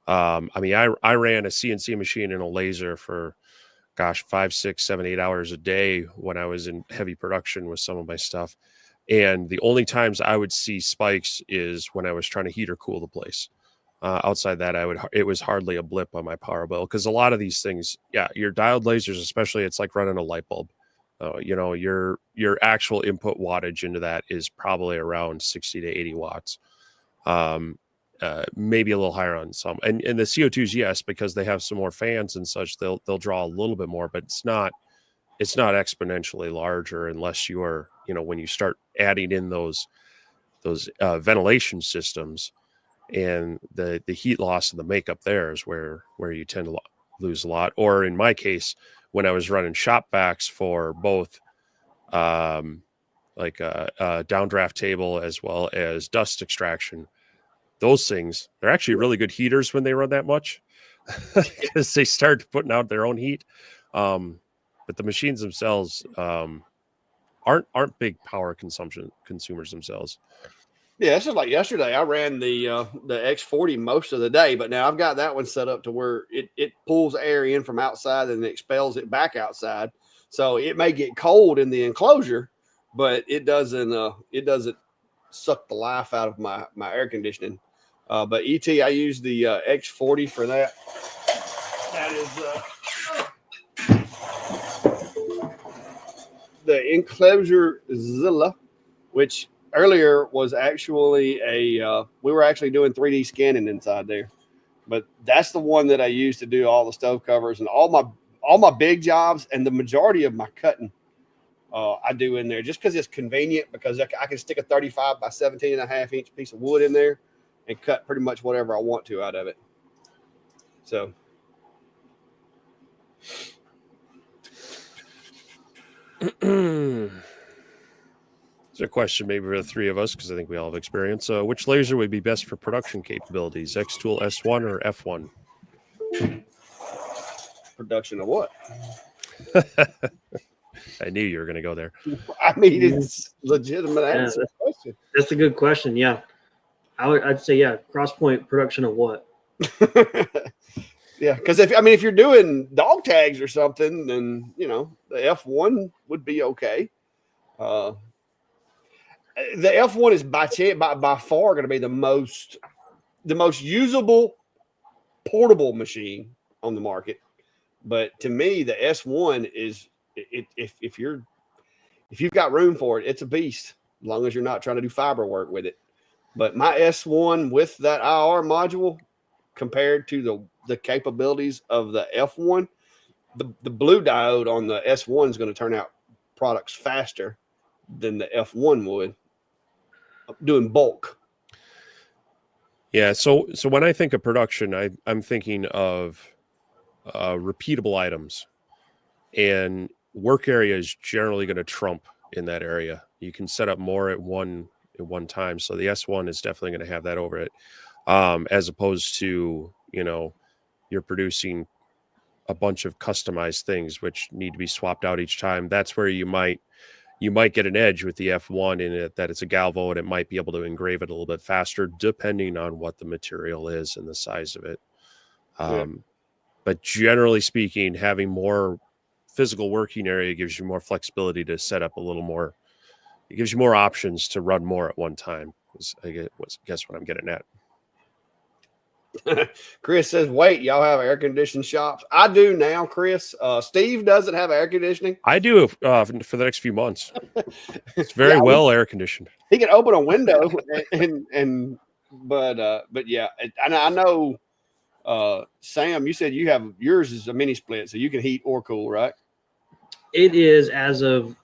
I mean, I ran a CNC machine and a laser for, 5, 6, 7, 8 hours a day when I was in heavy production with some of my stuff. And the only times I would see spikes is when I was trying to heat or cool the place. Outside that, it was hardly a blip on my power bill because a lot of these things, your diode lasers, especially, it's like running a light bulb. Your actual input wattage into that is probably around 60 to 80 watts, maybe a little higher on some. And the CO2s, yes, because they have some more fans and such, they'll draw a little bit more, but it's not exponentially larger unless you are, when you start adding in those ventilation systems. And the heat loss and the makeup there is where you tend to lose a lot. Or in my case, when I was running shop vacs for both like a downdraft table as well as dust extraction, those things, they're actually really good heaters when they run that much because they start putting out their own heat. But the machines themselves aren't big power consumers themselves. Yeah, it's just like yesterday. I ran the X40 most of the day, but now I've got that one set up to where it pulls air in from outside and expels it back outside. So it may get cold in the enclosure, but it doesn't suck the life out of my air conditioning. But I use the X40 for that. That is the enclosure Zilla, which earlier was actually we were actually doing 3D scanning inside there, but that's the one that I use to do all the stove covers and all my big jobs, and the majority of my cutting I do in there just because it's convenient, because I can stick a 35 by 17.5-inch piece of wood in there and cut pretty much whatever I want to out of it. So It's a question maybe for the three of us, because I think we all have experience. Which laser would be best for production capabilities? X-Tool S1 or F1? Production of what? I knew you were going to go there. I mean, it's legitimate answer. Question. That's a good question. Yeah, I'd say Crosspoint production of what? Yeah, because if you're doing dog tags or something, then the F1 would be okay. The F1 is by far going to be the most usable portable machine on the market. But to me, the S1 is if you've got room for it, it's a beast, as long as you're not trying to do fiber work with it. But my S1 with that IR module, compared to the capabilities of the F1, the blue diode on the S1 is going to turn out products faster than the F1 would doing bulk. Yeah. So when I think of production, I'm thinking of repeatable items, and work area is generally going to trump in that area. You can set up more at one time. So the S1 is definitely going to have that over it, as opposed to, you're producing a bunch of customized things which need to be swapped out each time. That's where you might get an edge with the F1 in it, that it's a galvo and it might be able to engrave it a little bit faster depending on what the material is and the size of it. But generally speaking, having more physical working area gives you more flexibility to set up a little more. It gives you more options to run more at one time. I guess what I'm getting at. Chris says, wait, y'all have air conditioned shops? I do now, Chris. Steve doesn't have air conditioning. I do for the next few months. It's very well air conditioned. He can open a window but yeah, and I know Sam, you said yours is a mini split, so you can heat or cool, right? It is as of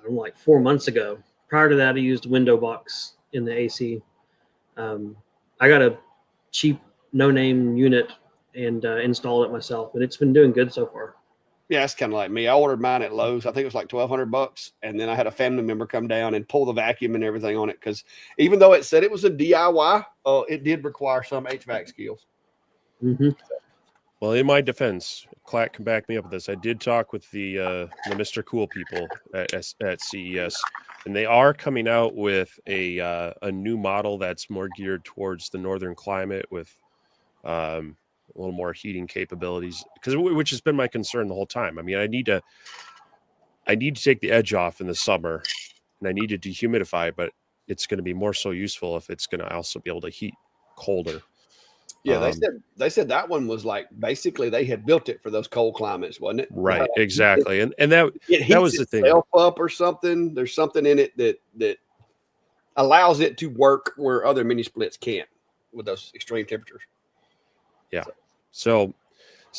like 4 months ago. Prior to that, I used window box in the AC. I got a cheap no-name unit and installed it myself, and it's been doing good so far. Yeah, it's kind of like me. I ordered mine at Lowe's. I think it was like $1,200, and then I had a family member come down and pull the vacuum and everything on it, because even though it said it was a DIY, it did require some HVAC skills. Mm-hmm. Well, in my defense, Clack can back me up with this. I did talk with the Mr. Cool people at CES, and they are coming out with a new model that's more geared towards the northern climate with a little more heating capabilities, which has been my concern the whole time. I mean, I need to take the edge off in the summer, and I need to dehumidify, but it's going to be more so useful if it's going to also be able to heat colder. Yeah, they said that one was like basically they had built it for those cold climates, wasn't it? Right, exactly, and that was the thing. Up or something. There's something in it that allows it to work where other mini splits can't with those extreme temperatures. Yeah, so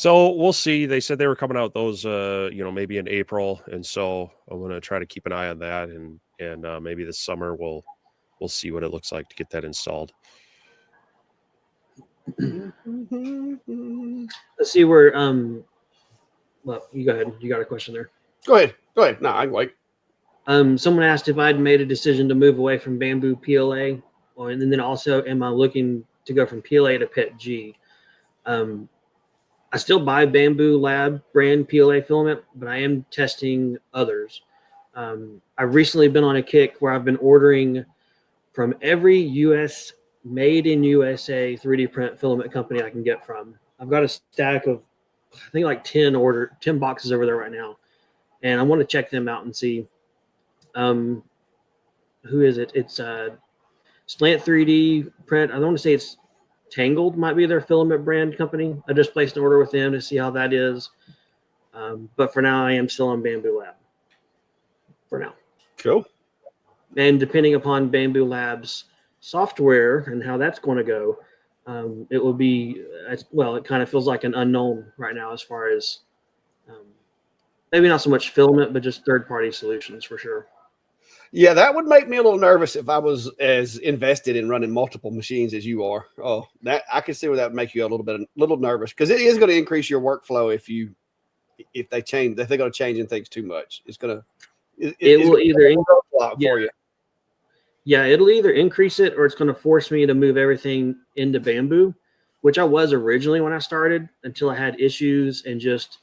we'll see. They said they were coming out those, maybe in April, and so I'm going to try to keep an eye on that, and maybe this summer we'll see what it looks like to get that installed. Let's see where well, you go ahead. You got a question there. Go ahead. No, I can wait. Someone asked if I'd made a decision to move away from Bambu PLA, and then also, am I looking to go from PLA to PETG? I still buy Bambu Lab brand PLA filament, but I am testing others. I've recently been on a kick where I've been ordering from every U.S. made in USA 3D print filament company I can get from. I've got a stack of, I think, like 10 boxes over there right now, and I want to check them out and see who is it. It's Slant 3D print. I don't want to say it's Tangled, might be their filament brand company. I just placed an order with them to see how that is, but for now I am still on Bambu Lab for now. Cool. And depending upon Bambu Lab's software and how that's going to go, it will be, well, it kind of feels like an unknown right now as far as maybe not so much filament, but just third-party solutions for sure. Yeah, that would make me a little nervous if I was as invested in running multiple machines as you are. Oh, that I can see where that would make you a little nervous, because it is going to increase your workflow if they're going to change things too much. It's going to it will either for you. Yeah, it'll either increase it or it's going to force me to move everything into Bambu, which I was originally when I started, until I had issues and just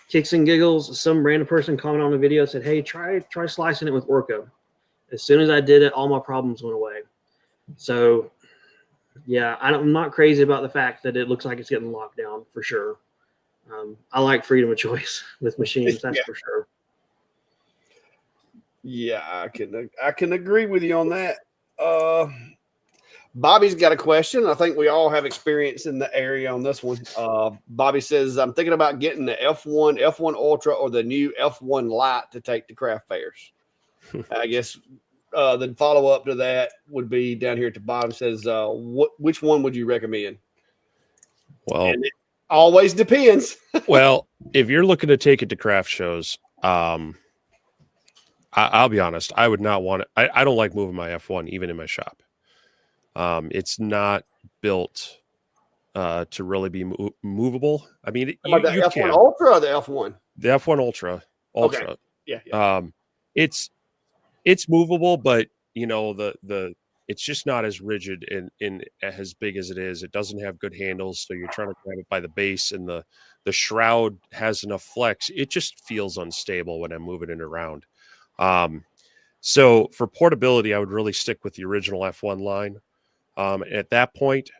kicks and giggles. Some random person commented on the video and said, hey, try slicing it with Orco. As soon as I did it, all my problems went away. So, yeah, I'm not crazy about the fact that it looks like it's getting locked down for sure. I like freedom of choice with machines, that's for sure. Yeah, I can agree with you on that. Bobby's got a question. I think we all have experience in the area on this one. Bobby says, I'm thinking about getting the F1 Ultra or the new F1 Lite to take to craft fairs. I guess the follow-up to that would be down here at the bottom, says, which one would you recommend? Well, and it always depends. Well, if you're looking to take it to craft shows, I'll be honest, I would not want it. I don't like moving my F1 even in my shop. It's not built to really be movable. I mean, How about you the can. F1 Ultra or the F1? The F1 Ultra. Okay. Yeah. It's movable, but you know, the it's just not as rigid and as big as it is. It doesn't have good handles, so you're trying to grab it by the base, and the shroud has enough flex. It just feels unstable when I'm moving it around. So for portability, I would really stick with the original F1 line. At that point,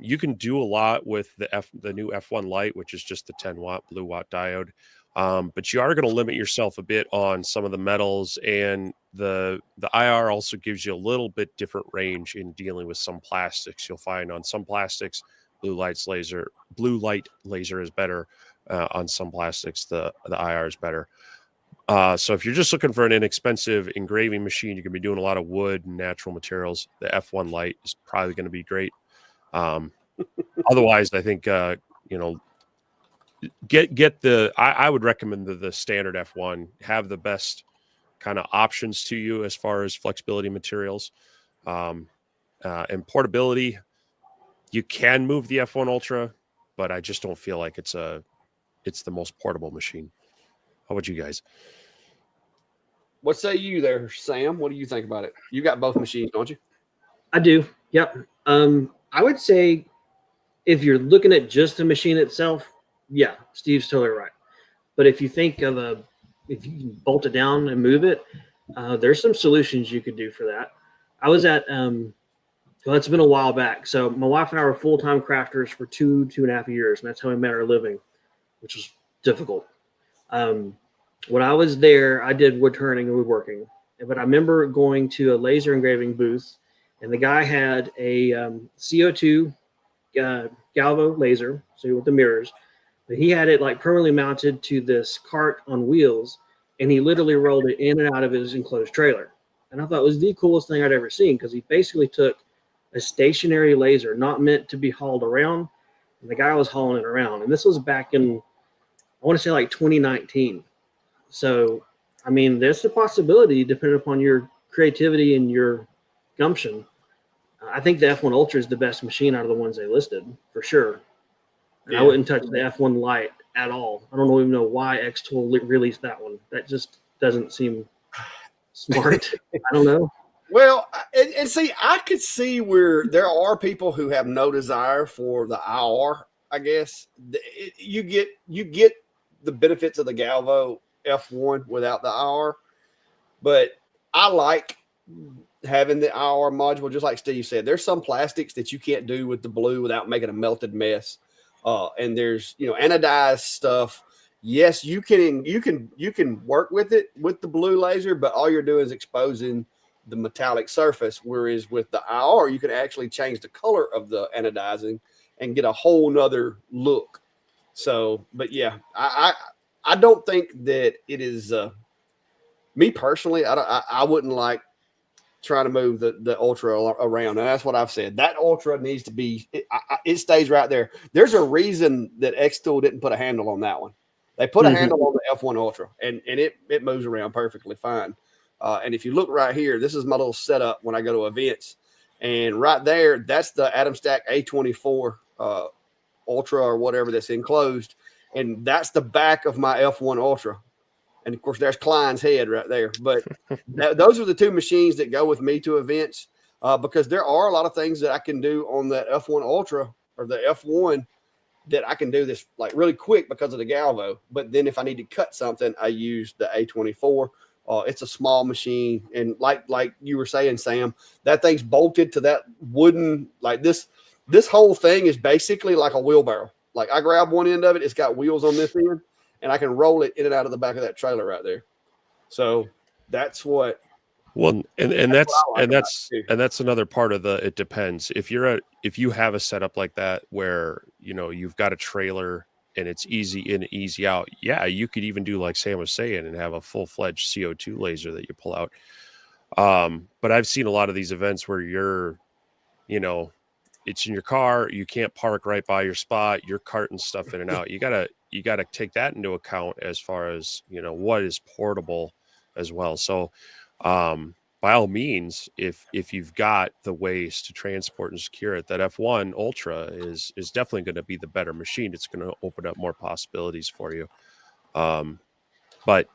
you can do a lot with the new F1 Lite, which is just the 10-watt blue watt diode. But you are going to limit yourself a bit on some of the metals, and the IR also gives you a little bit different range in dealing with some plastics. You'll find on some plastics, blue light laser is better. On some plastics, the IR is better. So if you're just looking for an inexpensive engraving machine, you can be doing a lot of wood and natural materials. The F1 Lite is probably going to be great. Otherwise, I think get the. I would recommend the standard F1. Have the best kind of options to you as far as flexibility materials and portability. You can move the F1 Ultra, but I just don't feel like it's the most portable machine. How about you guys? What say you there, Sam? What do you think about it? You got both machines, don't you? I do. Yep. I would say if you're looking at just the machine itself, yeah, Steve's totally right. But if you think of if you can bolt it down and move it, there's some solutions you could do for that. I was at, well, it's been a while back. So my wife and I were full-time crafters for 2.5 years, and that's how we met our living, which was difficult. When I was there, I did wood turning and woodworking. But I remember going to a laser engraving booth, and the guy had a CO2 galvo laser, so with the mirrors. But he had it like permanently mounted to this cart on wheels, and he literally rolled it in and out of his enclosed trailer. And I thought it was the coolest thing I'd ever seen, because he basically took a stationary laser, not meant to be hauled around, and the guy was hauling it around. And this was back in, I want to say like 2019. So, I mean, there's the possibility, depending upon your creativity and your gumption. I think the F1 Ultra is the best machine out of the ones they listed, for sure. And Yeah. I wouldn't touch the F1 Lite at all. I don't even know why X-Tool released that one. That just doesn't seem smart. I don't know. Well, and see, I could see where there are people who have no desire for the IR. I guess you get the benefits of the Galvo F1 without the IR, but I like having the IR module. Just like Steve said, there's some plastics that you can't do with the blue without making a melted mess. And there's anodized stuff. Yes, you can work with it with the blue laser, but all you're doing is exposing the metallic surface. Whereas with the IR, you can actually change the color of the anodizing and get a whole nother look. So, but yeah, I don't think that it is me personally. I wouldn't like trying to move the Ultra around, and that's what I've said. That Ultra needs to be. It stays right there. There's a reason that X-Tool didn't put a handle on that one. They put a handle on the F1 Ultra, and it moves around perfectly fine. And if you look right here, this is my little setup when I go to events, and right there, that's the Atom Stack A24 Ultra or whatever that's enclosed, and that's the back of my F1 Ultra. And of course, there's Klein's head right there. But those are the two machines that go with me to events, because there are a lot of things that I can do on the F1 Ultra or the F1 that I can do this like really quick because of the Galvo. But then if I need to cut something, I use the A24. It's a small machine, and like you were saying, Sam, that thing's bolted to that wooden, like this whole thing is basically like a wheelbarrow. Like I grab one end of it, it's got wheels on this end, and I can roll it in and out of the back of that trailer right there. So that's what. Well, and that's like another part of the. It depends if you have a setup like that where you've got a trailer and it's easy in, easy out. Yeah, you could even do like Sam was saying and have a full-fledged CO2 laser that you pull out. But I've seen a lot of these events where you're, it's in your car, you can't park right by your spot, you're carting stuff in and out. You gotta take that into account as far as what is portable as well. So by by all means, if you've got the ways to transport and secure it, that F1 Ultra is definitely going to be the better machine. It's going to open up more possibilities for you. But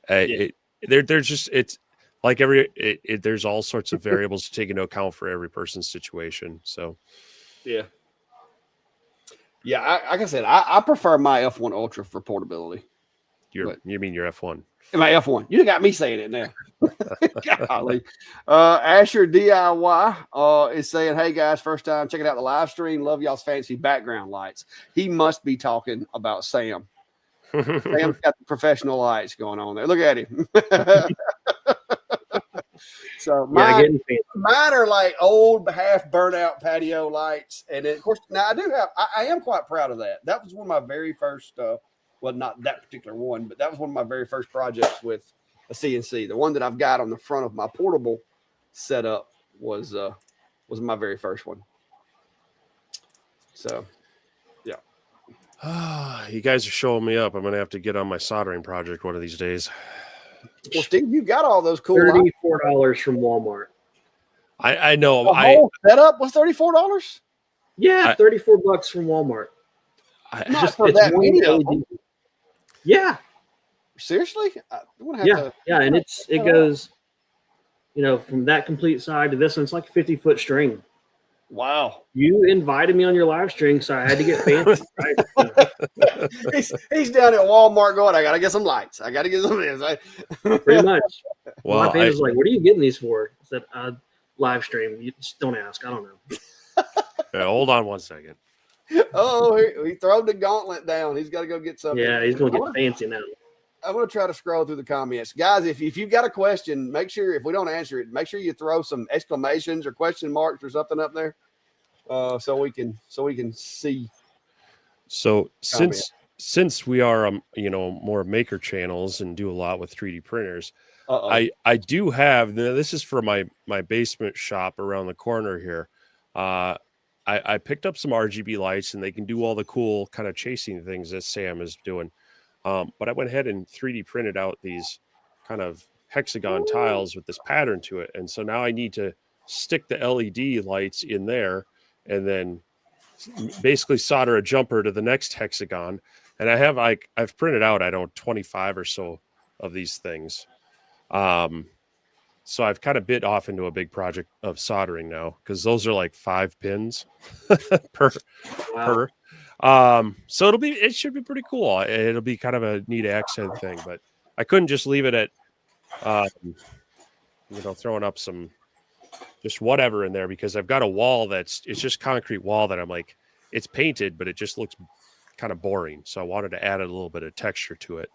there's just, it's like there's all sorts of variables to take into account for every person's situation. So yeah, like I said, I prefer my F1 Ultra for portability. You mean your F1? My F1. You got me saying it now. Golly. Asher DIY is saying, hey guys, first time checking out the live stream. Love y'all's fancy background lights. He must be talking about Sam. Sam's got the professional lights going on there. Look at him. So mine are like old, half burnt out patio lights. And then, of course, now I am quite proud of that. That was one of my very first, well, not that particular one, but that was one of my very first projects with a CNC. The one that I've got on the front of my portable setup was my very first one. So, yeah. You guys are showing me up. I'm going to have to get on my soldering project one of these days. Well, Steve, you got all those cool $34 from Walmart. I know. The whole setup was $34. Yeah, $34 from Walmart. Not for that many of them. Yeah. Seriously? Yeah, and it goes, from that complete side to this one. It's like a 50-foot string. Wow. You invited me on your live stream, so I had to get fancy. Right? he's down at Walmart going, I got to get some lights. I got to get some of this. Pretty much. Well, my fans was like, what are you getting these for? I said, live stream. You just don't ask. I don't know. Hold on one second. Oh, he threw the gauntlet down. He's got to go get something. Yeah, he's going to get fancy now. I'm going to try to scroll through the comments. Guys, if you've got a question, make sure, if we don't answer it, make sure you throw some exclamations or question marks or something up there so we can see. So since we are, more maker channels and do a lot with 3D printers, I do have, this is for my basement shop around the corner here. I picked up some RGB lights and they can do all the cool kind of chasing things that Sam is doing. But I went ahead and 3D printed out these kind of hexagon tiles with this pattern to it. And so now I need to stick the LED lights in there and then basically solder a jumper to the next hexagon. And I've printed out, 25 or so of these things. So I've kind of bit off into a big project of soldering now because those are like 5 pins per. So it should be pretty cool. It'll be kind of a neat accent thing, but I couldn't just leave it at, throwing up some just whatever in there because I've got a wall it's just concrete wall that I'm like, it's painted, but it just looks kind of boring. So I wanted to add a little bit of texture to it.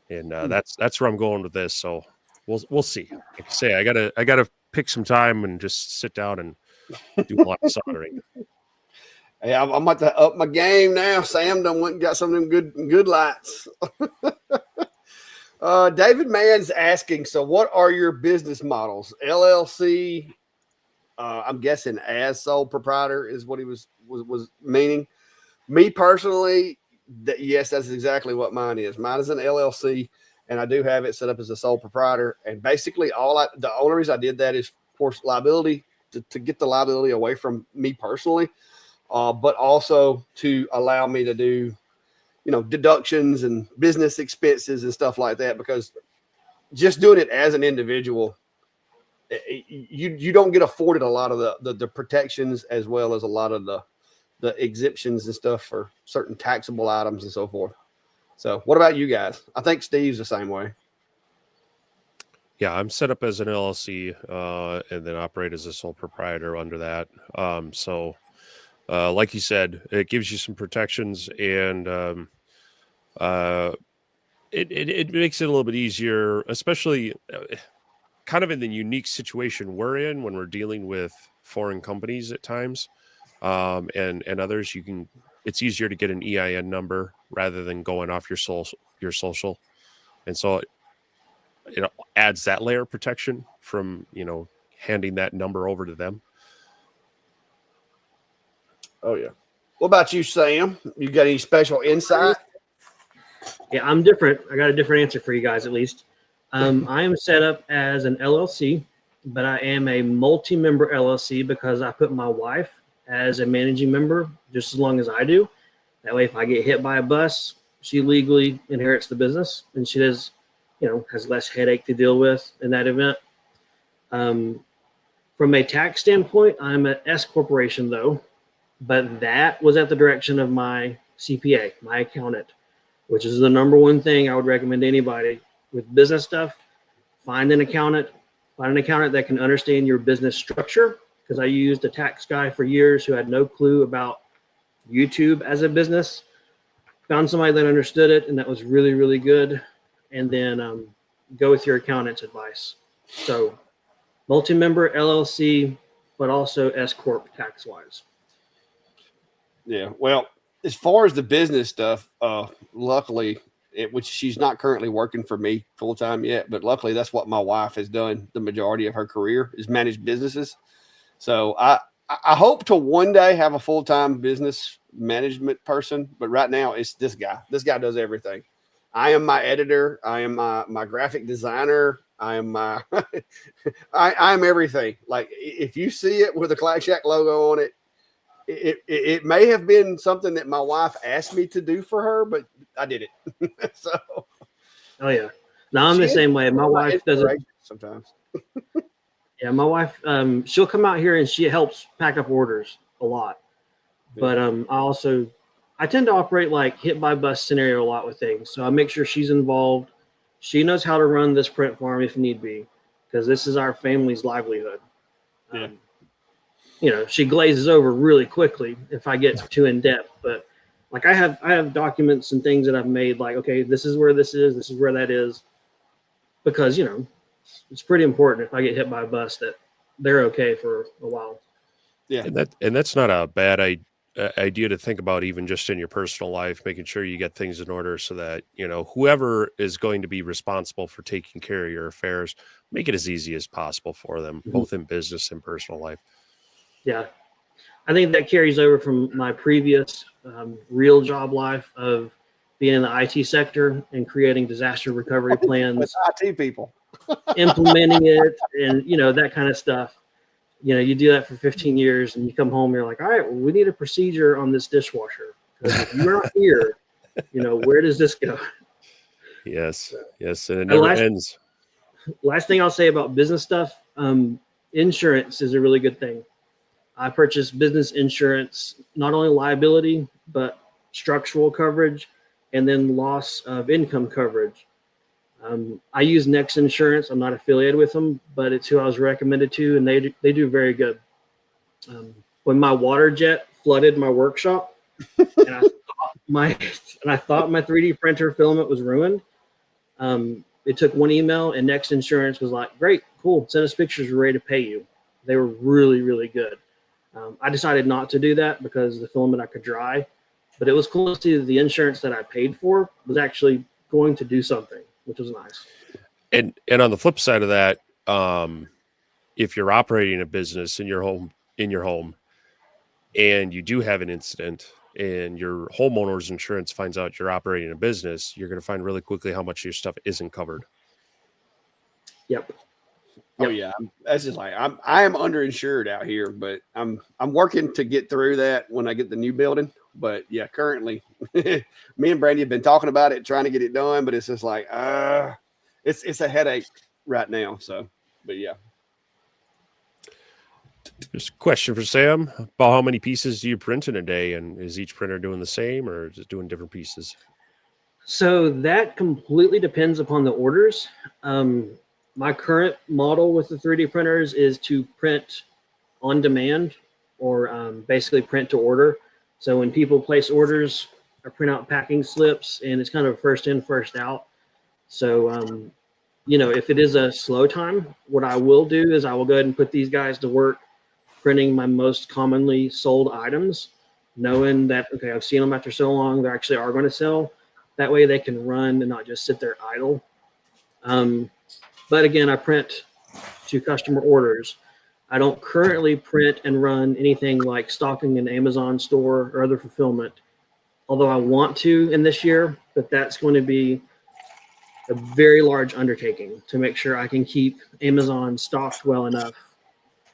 And that's where I'm going with this. So we'll see. Like I say, I gotta pick some time and just sit down and do a lot of soldering. Hey, I'm about to up my game now. Sam done went and got some of them good lights. David Mann's asking, so what are your business models? LLC, I'm guessing as sole proprietor is what he was meaning. Me personally, yes, that's exactly what mine is. Mine is an LLC, and I do have it set up as a sole proprietor. And basically, the only reason I did that is, of course, liability to get the liability away from me personally. But also to allow me to do, deductions and business expenses and stuff like that, because just doing it as an individual, you don't get afforded a lot of the protections as well as a lot of the exemptions and stuff for certain taxable items and so forth. So what about you guys? I think Steve's the same way. Yeah, I'm set up as an LLC and then operate as a sole proprietor under that. Like you said, it gives you some protections and it makes it a little bit easier, especially kind of in the unique situation we're in when we're dealing with foreign companies at times and others. It's easier to get an EIN number rather than going off your social. And so it adds that layer of protection from, handing that number over to them. Oh, yeah. What about you, Sam? You got any special insight? Yeah, I'm different. I got a different answer for you guys, at least. I am set up as an LLC, but I am a multi-member LLC because I put my wife as a managing member just as long as I do. That way, if I get hit by a bus, she legally inherits the business, and she has less headache to deal with in that event. From a tax standpoint, I'm an S corporation though, but that was at the direction of my CPA, my accountant, which is the number one thing I would recommend to anybody with business stuff. Find an accountant that can understand your business structure, because I used a tax guy for years who had no clue about YouTube as a business. Found somebody that understood it, and that was really, really good. And then go with your accountant's advice. So multi-member LLC, but also S Corp tax-wise. Yeah. Well, as far as the business stuff, luckily, which she's not currently working for me full time yet, but luckily that's what my wife has done the majority of her career, is manage businesses. So I hope to one day have a full time business management person, but right now it's this guy. This guy does everything. I am my editor. I am my graphic designer. I am I'm everything. Like, if you see it with a Clack Shack logo on it, it may have been something that my wife asked me to do for her, but I did it. So, oh yeah, now I'm the same way. My wife does it sometimes. Yeah, my wife, she'll come out here and she helps pack up orders a lot. But I tend to operate like hit by bus scenario a lot with things. So I make sure she's involved. She knows how to run this print farm if need be, because this is our family's livelihood. Yeah. She glazes over really quickly if I get too in depth. But like I have documents and things that I've made, like, okay, this is where this is where that is, because it's pretty important if I get hit by a bus that they're okay for a while. Yeah. And that's not a bad idea to think about, even just in your personal life, making sure you get things in order so that, whoever is going to be responsible for taking care of your affairs, make it as easy as possible for them, both in business and personal life. Yeah. I think that carries over from my previous real job life of being in the IT sector and creating disaster recovery plans. With IT people. Implementing it and, that kind of stuff. You do that for 15 years and you come home, you're like, all right, well, we need a procedure on this dishwasher. Because if you're not here, where does this go? Yes. Yes. And it never ends. Last thing I'll say about business stuff, insurance is a really good thing. I purchased business insurance, not only liability, but structural coverage and then loss of income coverage. I use Next Insurance. I'm not affiliated with them, but it's who I was recommended to, and they do very good. When my water jet flooded my workshop, and I thought my 3D printer filament was ruined, it took one email, and Next Insurance was like, "Great, cool, send us pictures. We're ready to pay you." They were really, really good. I decided not to do that because the filament I could dry, but it was cool to see that the insurance that I paid for was actually going to do something, which was nice. And on the flip side of that, if you're operating a business in your home, and you do have an incident and your homeowner's insurance finds out you're operating a business, you're going to find really quickly how much of your stuff isn't covered. Yep. Oh yeah, that's just like I am underinsured out here, but I'm working to get through that when I get the new building. But yeah, currently, me and Brandy have been talking about it, trying to get it done, but it's just like it's a headache right now. So, but yeah. Just a question for Sam: about how many pieces do you print in a day, and is each printer doing the same or just doing different pieces? So that completely depends upon the orders. My current model with the 3D printers is to print on demand, or basically print to order. So when people place orders, I print out packing slips, and it's kind of first in, first out. So, if it is a slow time, what I will do is I will go ahead and put these guys to work printing my most commonly sold items, knowing that, okay, I've seen them after so long, they actually are going to sell. That way they can run and not just sit there idle. But again, I print to customer orders. I don't currently print and run anything like stocking an Amazon store or other fulfillment, although I want to in this year, but that's going to be a very large undertaking to make sure I can keep Amazon stocked well enough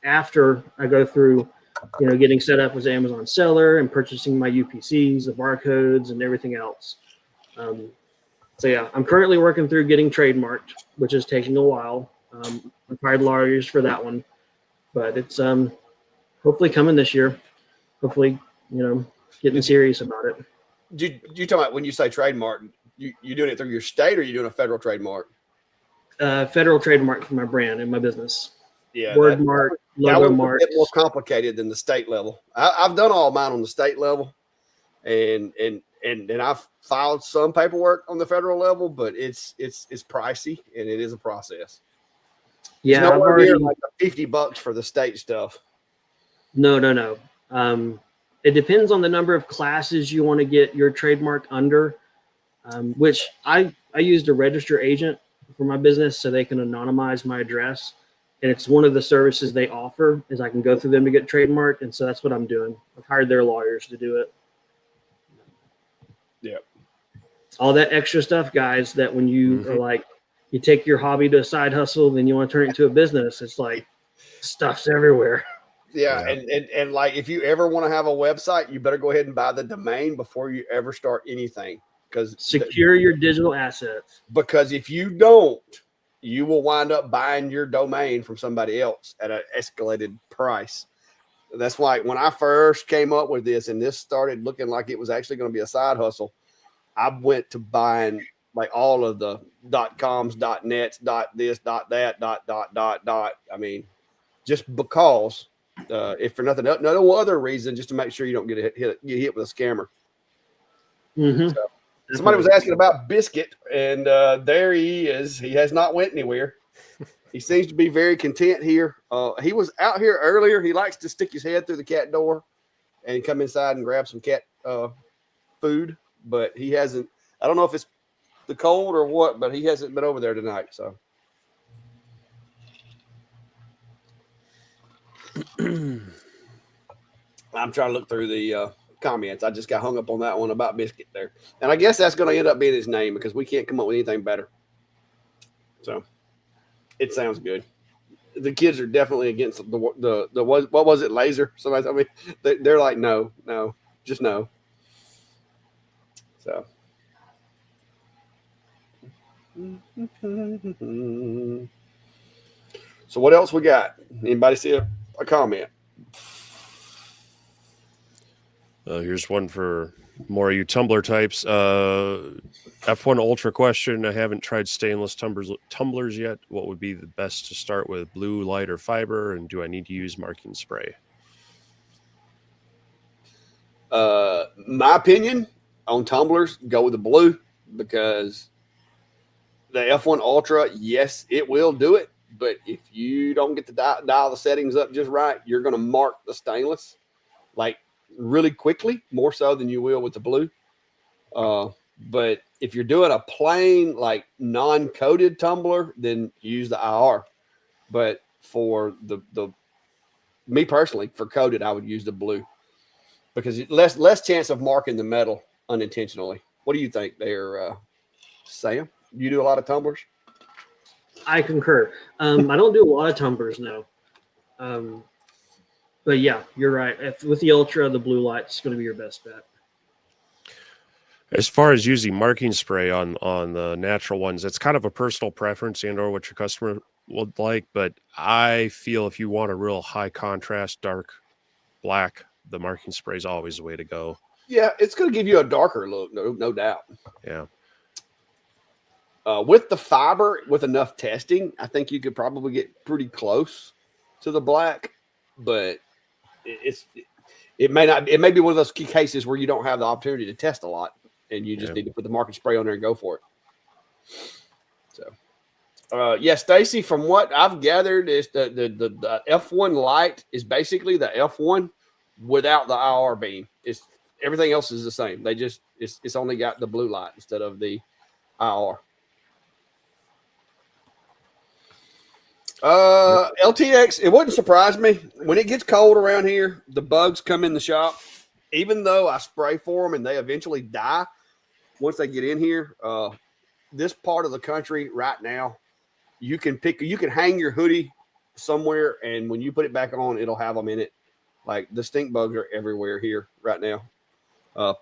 after I go through, getting set up as an Amazon seller and purchasing my UPCs, the barcodes, and everything else. So yeah, I'm currently working through getting trademarked, which is taking a while. I've hired lawyers for that one, but it's hopefully coming this year. Hopefully, getting serious about it. You talking about when you say trademark, you doing it through your state, or you doing a federal trademark? Federal trademark for my brand and my business. Yeah, word mark, logo mark. A bit more complicated than the state level. I've done all mine on the state level, and I've filed some paperwork on the federal level, but it's pricey and it is a process. Yeah, I've already like $50 for the state stuff. No. It depends on the number of classes you want to get your trademark under, which I used a register agent for my business so they can anonymize my address. And it's one of the services they offer is I can go through them to get trademarked. And so that's what I'm doing. I've hired their lawyers to do it. Yeah. All that extra stuff, guys, that when you are like, you take your hobby to a side hustle, then you want to turn it into a business. It's like stuff's everywhere. Yeah. And like, if you ever want to have a website, you better go ahead and buy the domain before you ever start anything. Because secure your digital assets. Because if you don't, you will wind up buying your domain from somebody else at an escalated price. That's why when I first came up with this and this started looking like it was actually going to be a side hustle, I went to buying like all of the .coms, .nets, .this, .that, . I mean, just because, if for nothing, no other reason, just to make sure you don't get hit with a scammer. Mm-hmm. So, somebody was asking about Biscuit, and there he is. He has not went anywhere. He seems to be very content here. He was out here earlier. He likes to stick his head through the cat door and come inside and grab some cat food, but he hasn't. I don't know if it's the cold or what, but he hasn't been over there tonight. So I'm trying to look through the comments. I just got hung up on that one about Biscuit there. And I guess that's going to end up being his name because we can't come up with anything better. So it sounds good. The kids are definitely against the what was it, laser? Somebody told me they're like, no, just no. So what else we got? Anybody see a comment? Here's one for more of you tumbler types. F1 Ultra question. I haven't tried stainless tumblers yet. What would be the best to start with, blue, light, or fiber? And do I need to use marking spray? My opinion on tumblers, go with the blue, because the F1 Ultra, yes, it will do it. But if you don't get to dial the settings up just right, you're going to mark the stainless like really quickly, more so than you will with the blue. But if you're doing a plain, like non-coated tumbler, then use the IR. But for the me personally, for coated, I would use the blue because less chance of marking the metal unintentionally. What do you think there, Sam? You do a lot of tumblers? I concur. I don't do a lot of tumblers now. But yeah, you're right. With the Ultra, the blue light's going to be your best bet. As far as using marking spray on the natural ones, it's kind of a personal preference and or what your customer would like. But I feel if you want a real high contrast, dark black, the marking spray is always the way to go. Yeah, it's going to give you a darker look, no doubt. Yeah. With the fiber, with enough testing, I think you could probably get pretty close to the black, but it may be one of those key cases where you don't have the opportunity to test a lot, and you just need to put the marking spray on there and go for it. So, yeah, Stacy, from what I've gathered, is the F1 light is basically the F1 without the IR beam. It's everything else is the same. They just it's only got the blue light instead of the IR. LTX, it wouldn't surprise me when it gets cold around here. The bugs come in the shop, even though I spray for them and they eventually die once they get in here. this part of the country right now, you can hang your hoodie somewhere, and when you put it back on, it'll have them in it. Like the stink bugs are everywhere here right now.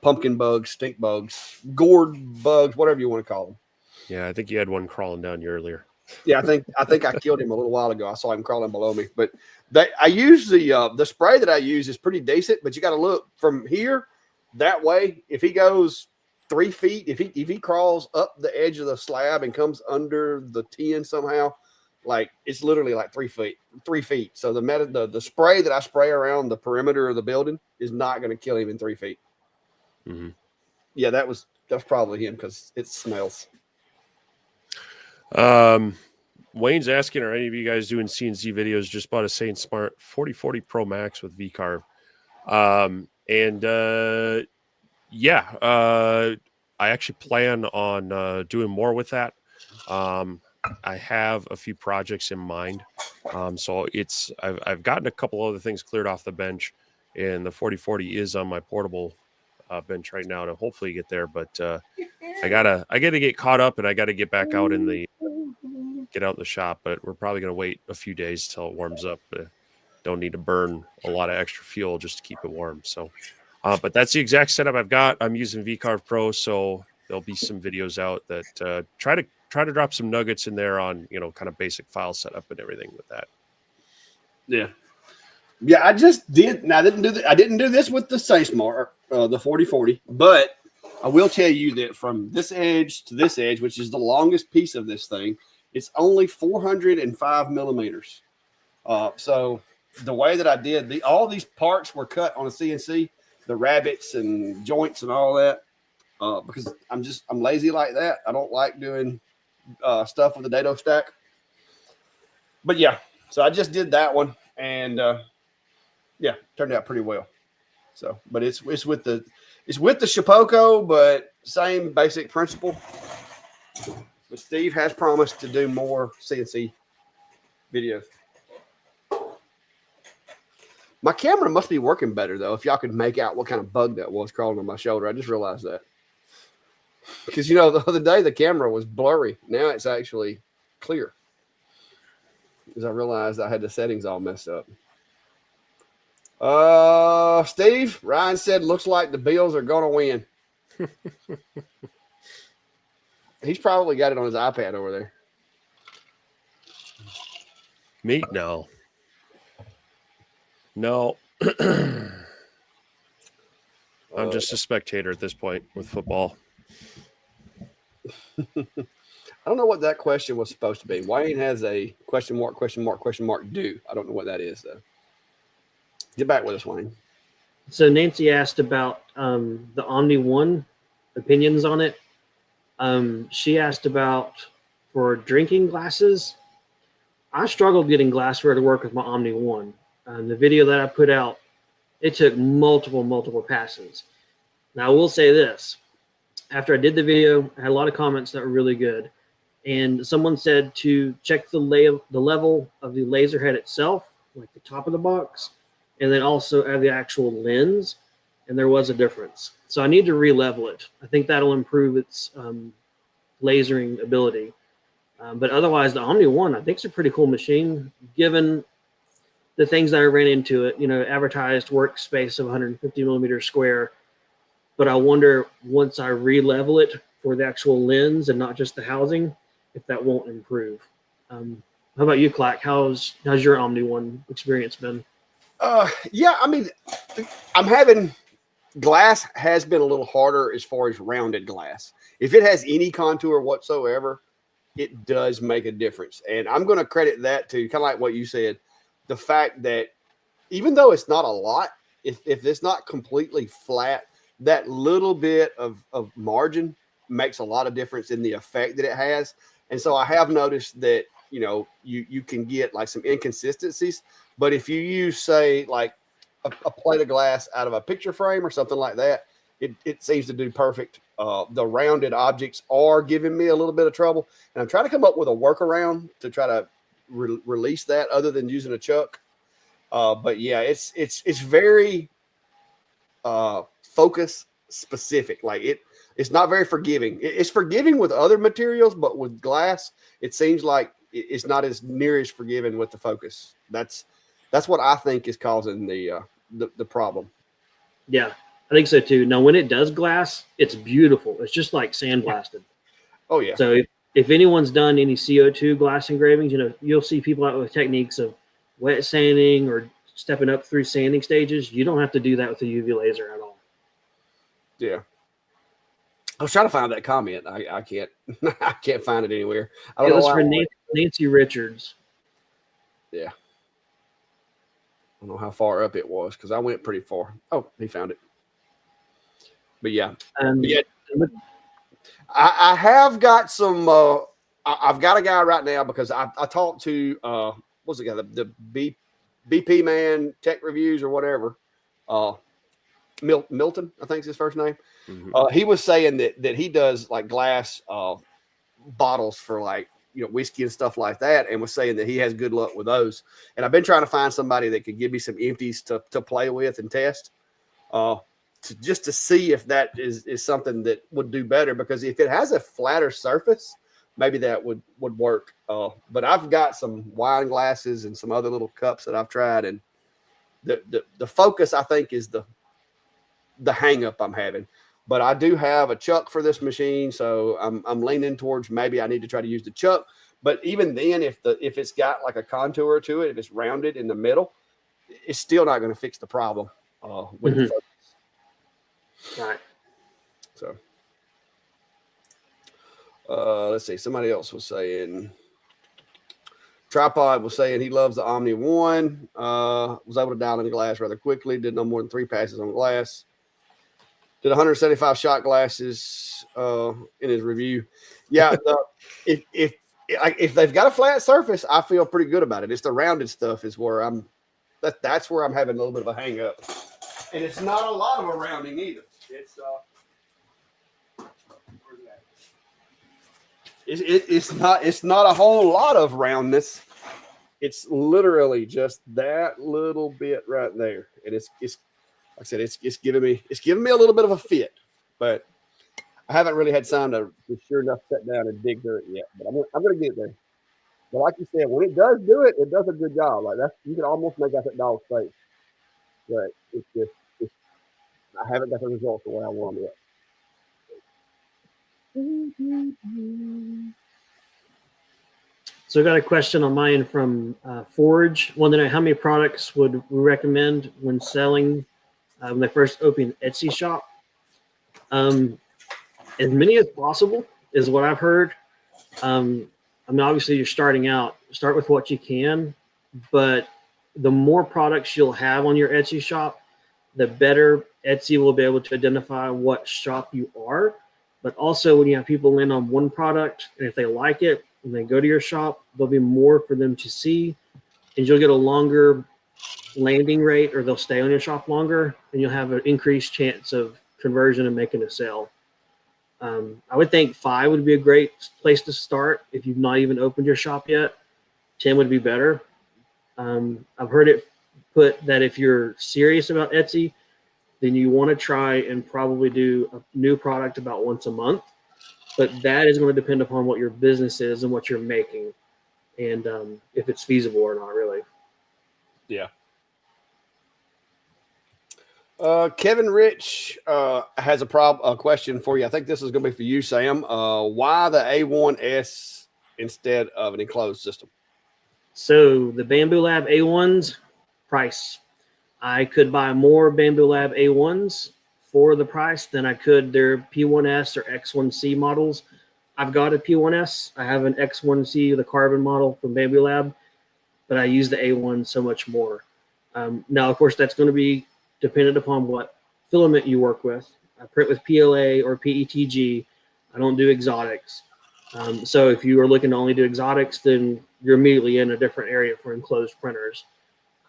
Pumpkin bugs, stink bugs, gourd bugs, whatever you want to call them. Yeah, I think you had one crawling down you earlier. Yeah, I think I killed him a little while ago. I saw him crawling below me. But I use the spray that I use is pretty decent, but you got to look from here that way. If he goes 3 feet, if he crawls up the edge of the slab and comes under the tin somehow, like it's literally like 3 feet. 3 feet. So the spray that I spray around the perimeter of the building is not going to kill him in 3 feet. Mm-hmm. Yeah, that's probably him because it smells. Wayne's asking, are any of you guys doing CNC videos? Just bought a Saint Smart 4040 Pro Max with V-Carve. I actually plan on doing more with that. I have a few projects in mind. So I've gotten a couple other things cleared off the bench, and the 4040 is on my portable bench right now to hopefully get there. But I gotta get caught up, and I gotta get back out in the shop. But we're probably gonna wait a few days till it warms up. Don't need to burn a lot of extra fuel just to keep it warm. So, but that's the exact setup I've got. I'm using V-Carve Pro, so there'll be some videos out that try to drop some nuggets in there on kind of basic file setup and everything with that. Yeah, I just did. Now I didn't do this with the Saint Smart, the 4040, but I will tell you that from this edge to this edge, which is the longest piece of this thing, it's only 405 millimeters. So the way that I did all these parts were cut on a CNC, the rabbets and joints and all that, because I'm lazy like that. I don't like doing stuff with the dado stack. But yeah, so I just did that one, and turned out pretty well. So, but it's with the Shapeoko, but same basic principle. But Steve has promised to do more CNC videos. My camera must be working better though. If y'all could make out what kind of bug that was crawling on my shoulder, I just realized that. Because the other day the camera was blurry. Now it's actually clear. Because I realized I had the settings all messed up. Steve, Ryan said, looks like the Bills are going to win. He's probably got it on his iPad over there. Me? No. I'm just a spectator at this point with football. I don't know what that question was supposed to be. Wayne has a question mark do. I don't know what that is, though. Get back with us, Wayne. So Nancy asked about the Omni One opinions on it. She asked about for drinking glasses. I struggled getting glassware to work with my Omni One. The video that I put out, it took multiple passes. Now I will say this. After I did the video, I had a lot of comments that were really good. And someone said to check the level of the laser head itself, like the top of the box, and then also have the actual lens. And there was a difference. So I need to re-level it. I think that'll improve its lasering ability. But otherwise, the Omni One, I think, is a pretty cool machine, given the things that I ran into it. Advertised workspace of 150 millimeters square. But I wonder, once I re-level it for the actual lens and not just the housing, if that won't improve. How about you, Clack? How's your Omni One experience been? Yeah, I mean, I'm having glass has been a little harder as far as rounded glass. If it has any contour whatsoever, it does make a difference. And I'm going to credit that to kind of like what you said, the fact that even though it's not a lot, if it's not completely flat, that little bit of margin makes a lot of difference in the effect that it has. And so I have noticed that, you can get like some inconsistencies, but if you use, say, like a plate of glass out of a picture frame or something like that, it seems to do perfect. The rounded objects are giving me a little bit of trouble, and I'm trying to come up with a workaround to try to release that other than using a chuck. But yeah, it's very focus specific. Like it's not very forgiving. It's forgiving with other materials, but with glass, it seems like it's not as near as forgiving with the focus. That's what I think is causing the problem. Yeah, I think so too. Now, when it does glass, it's beautiful. It's just like sandblasted. Oh yeah. So if anyone's done any CO2 glass engravings, you'll see people out with techniques of wet sanding or stepping up through sanding stages. You don't have to do that with a UV laser at all. Yeah. I was trying to find that comment. I can't I can't find it anywhere. I don't It know was why. for Nancy Richards. Yeah. I don't know how far up it was because I went pretty far. Oh, he found it. But yeah. Yeah. I have got some I've got a guy right now because I talked to what's the guy, the BP man tech reviews or whatever. Milton, I think is his first name. Mm-hmm. He was saying that he does like glass bottles for like whiskey and stuff like that, and was saying that he has good luck with those. And I've been trying to find somebody that could give me some empties to play with and test, just to see if that is something that would do better. Because if it has a flatter surface, maybe that would work. But I've got some wine glasses and some other little cups that I've tried, and the focus I think is the hang up I'm having. But I do have a chuck for this machine, so I'm leaning towards maybe I need to try to use the chuck. But even then, if it's got like a contour to it, if it's rounded in the middle, it's still not going to fix the problem with the focus. Right. So let's see. Somebody else was saying, Tripod was saying he loves the Omni 1. Was able to dial in glass rather quickly. Did no more than 3 passes on glass. Did 175 shot glasses in his review. Yeah, if they've got a flat surface, I feel pretty good about it. It's the rounded stuff is where that's where I'm having a little bit of a hang up. And it's not a lot of a rounding either. It's not a whole lot of roundness. It's literally just that little bit right there, and it's like I said, it's giving me a little bit of a fit, but I haven't really had time to sure enough sit down and dig through it yet. But I'm gonna get there. But like you said, when it does do it, it does a good job. Like you can almost make out that dog's face, but I haven't got the results the way I want yet. So I got a question on mine from Forge. Wanted to know how many products would we recommend when selling when they first open an Etsy shop. As many as possible is what I've heard. I mean, obviously you're starting out. Start with what you can, but the more products you'll have on your Etsy shop, the better Etsy will be able to identify what shop you are. But also when you have people land on one product, and if they like it, when they go to your shop, there'll be more for them to see, and you'll get a longer landing rate, or they'll stay on your shop longer, and you'll have an increased chance of conversion and making a sale. I would think 5 would be a great place to start if you've not even opened your shop yet. 10 would be better. I've heard it put that if you're serious about Etsy, then you want to try and probably do a new product about once a month. But that is going to depend upon what your business is and what you're making, and if it's feasible or not, really. Yeah. Kevin Rich has a question for you. I think this is going to be for you, Sam. Why the A1S instead of an enclosed system? So the Bambu Lab A1's price. I could buy more Bambu Lab A1s for the price than I could their P1S or X1C models. I've got a P1S. I have an X1C, the carbon model from Bambu Lab, but I use the A1 so much more. Now, of course, that's going to be dependent upon what filament you work with. I print with PLA or PETG. I don't do exotics. So if you are looking to only do exotics, then you're immediately in a different area for enclosed printers,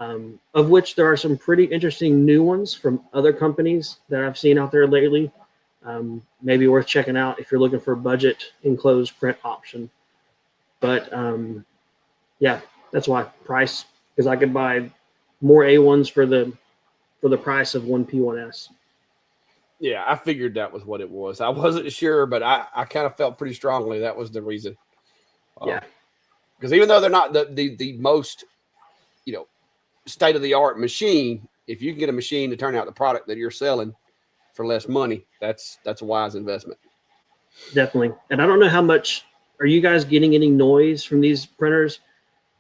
of which there are some pretty interesting new ones from other companies that I've seen out there lately. Maybe worth checking out if you're looking for a budget enclosed print option. But yeah, that's why price, because I could buy more A1s for the price of one P1S. Yeah, I figured that was what it was. I wasn't sure, but I kind of felt pretty strongly that was the reason. Yeah. Because even though they're not the most, state of the art machine, if you can get a machine to turn out the product that you're selling for less money, that's a wise investment. Definitely. And I don't know how much, are you guys getting any noise from these printers?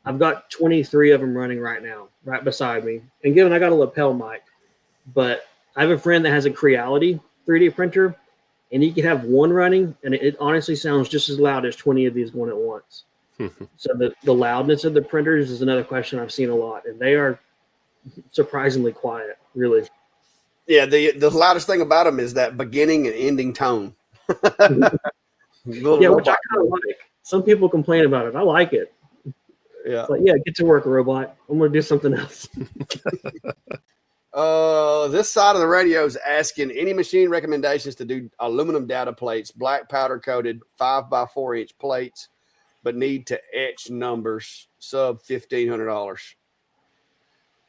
I've got 23 of them running right now, right beside me. And given I got a lapel mic, but I have a friend that has a Creality 3D printer, and he can have one running, and it honestly sounds just as loud as 20 of these going at once. So the loudness of the printers is another question I've seen a lot, and they are surprisingly quiet, really. Yeah, the loudest thing about them is that beginning and ending tone. Yeah, which I kind of like. Some people complain about it. I like it. Yeah. It's like, yeah, get to work, robot. I'm going to do something else. This side of the radio is asking any machine recommendations to do aluminum data plates, black powder coated 5x4 inch plates, but need to etch numbers sub $1,500.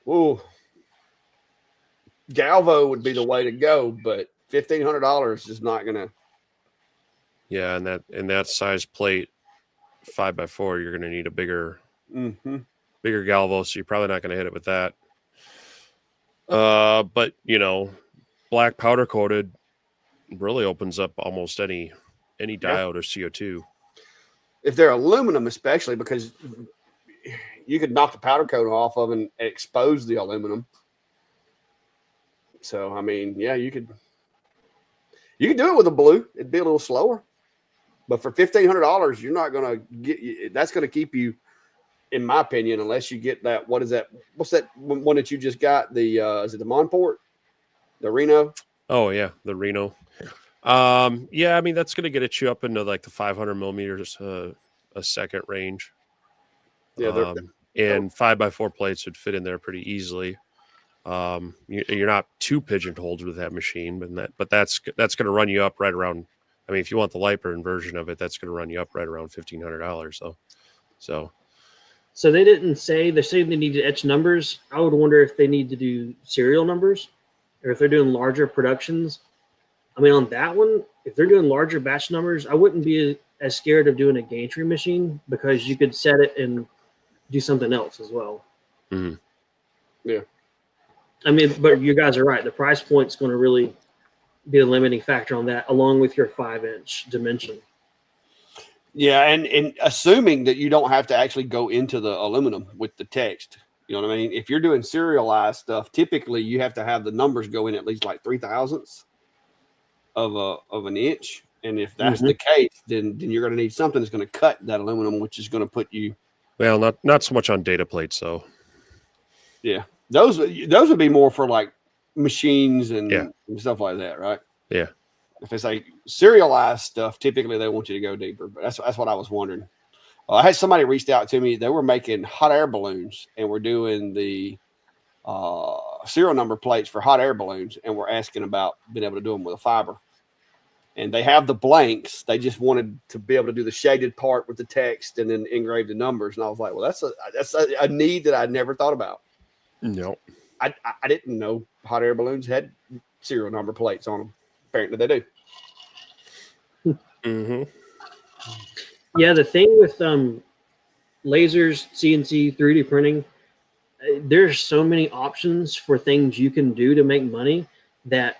Ooh, Galvo would be the way to go, but $1,500 is not gonna. Yeah, and that size plate, 5x4, you're gonna need a bigger Galvo, so you're probably not gonna hit it with that. But black powder coated really opens up almost any diode or CO2. If they're aluminum, especially, because you could knock the powder coat off of and expose the aluminum. So I mean, yeah, you could do it with a blue. It'd be a little slower, but for $1,500, you're not gonna get. That's gonna keep you, in my opinion, unless you get that. What is that? What's that one that you just got? The is it the Monport, the Reno? Oh yeah, the Reno. Yeah, I mean that's gonna get you up into like the 500 millimeters a second range. Yeah, and 5x4 plates would fit in there pretty easily. You're not too pigeonholed with that machine, but that's going to run you up right around. I mean, if you want the Lightburn version of it, that's going to run you up right around $1,500. So they didn't say they need to etch numbers. I would wonder if they need to do serial numbers, or if they're doing larger productions. I mean, on that one, if they're doing larger batch numbers, I wouldn't be as scared of doing a gantry machine, because you could set it and do something else as well. Mm-hmm. Yeah. I mean, but you guys are right. The price point's going to really be a limiting factor on that, along with your 5-inch dimension. Yeah, and assuming that you don't have to actually go into the aluminum with the text. You know what I mean? If you're doing serialized stuff, typically you have to have the numbers go in at least like 3/1000ths of an inch. And if that's the case, then you're going to need something that's going to cut that aluminum, which is going to put you. Well, not so much on data plates, though. Yeah, those would be more for like machines and stuff like that, right? Yeah. If it's like serialized stuff, typically they want you to go deeper. But that's what I was wondering. I had somebody reached out to me. They were making hot air balloons, and we're doing the serial number plates for hot air balloons, and we're asking about being able to do them with a fiber. And they have the blanks. They just wanted to be able to do the shaded part with the text and then engrave the numbers. And I was like, well, that's a need that I never thought about. No, I didn't know hot air balloons had serial number plates on them. Apparently they do. Mm-hmm. Yeah, the thing with lasers, CNC, 3D printing, there's so many options for things you can do to make money that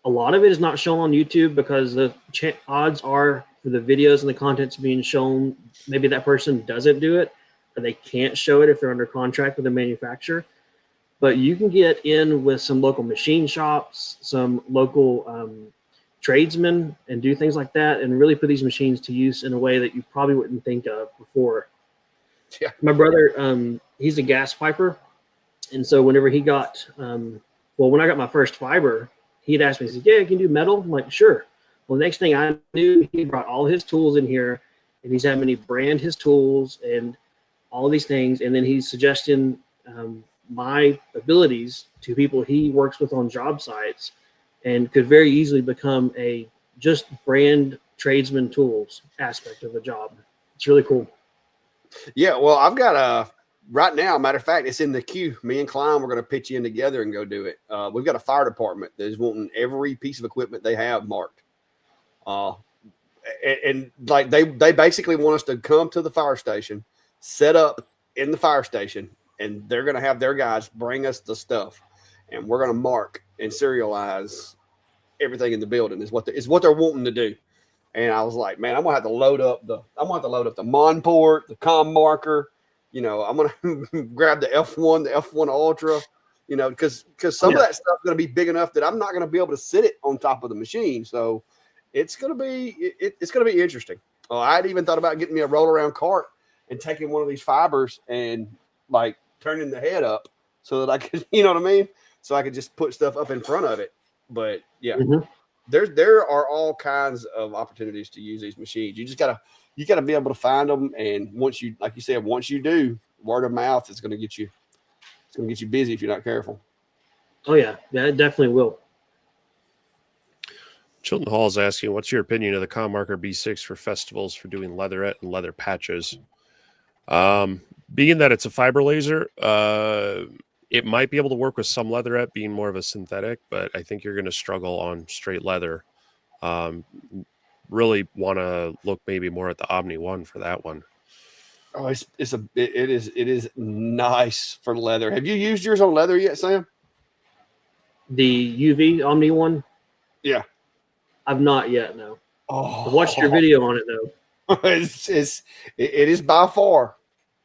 a lot of it is not shown on YouTube, because the odds are for the videos and the content's being shown, maybe that person doesn't do it, or they can't show it if they're under contract with the manufacturer. But you can get in with some local machine shops, some local tradesmen, and do things like that, and really put these machines to use in a way that you probably wouldn't think of before. Yeah. My brother, he's a gas piper. And so whenever he got, when I got my first fiber, he'd ask me, he said, yeah, you can do metal? I'm like, sure. Well, the next thing I knew, he brought all his tools in here, and he's having me brand his tools and all of these things. And then he's suggesting my abilities to people he works with on job sites, and could very easily become a just brand tradesman tools aspect of the job. It's really cool. Yeah, well, I've got right now, matter of fact, it's in the queue. Me and Klein, we're going to pitch in together and go do it. We've got a fire department that is wanting every piece of equipment they have marked. And like they basically want us to come to the fire station, set up in the fire station, and they're going to have their guys bring us the stuff, and we're going to mark and serialize everything in the building. Is what they're wanting to do. And I was like, man, I'm gonna have to load up the Mon port, the com marker. You know, I'm gonna grab the F1, the F1 Ultra. You know, because some of that stuff is gonna be big enough that I'm not gonna be able to sit it on top of the machine. So it's gonna be interesting. I'd even thought about getting me a roll around cart and taking one of these fibers and like turning the head up so that I could, you know what I mean? So I could just put stuff up in front of it. But yeah. Mm-hmm. There are all kinds of opportunities to use these machines. You gotta be able to find them, and once you, like you said, once you do, word of mouth is going to get you. It's going to get you busy if you're not careful. Oh yeah, it definitely will. Chilton Hall is asking, "What's your opinion of the Commarker B6 for festivals for doing leatherette and leather patches?" Being that it's a fiber laser, it might be able to work with some leatherette being more of a synthetic, but I think you're going to struggle on straight leather. Really want to look maybe more at the Omni 1 for that one. Oh, it is nice for leather. Have you used yours on leather yet, Sam? The UV Omni 1? Yeah. I've not yet, no. Oh. I watched your video on it though. It is by far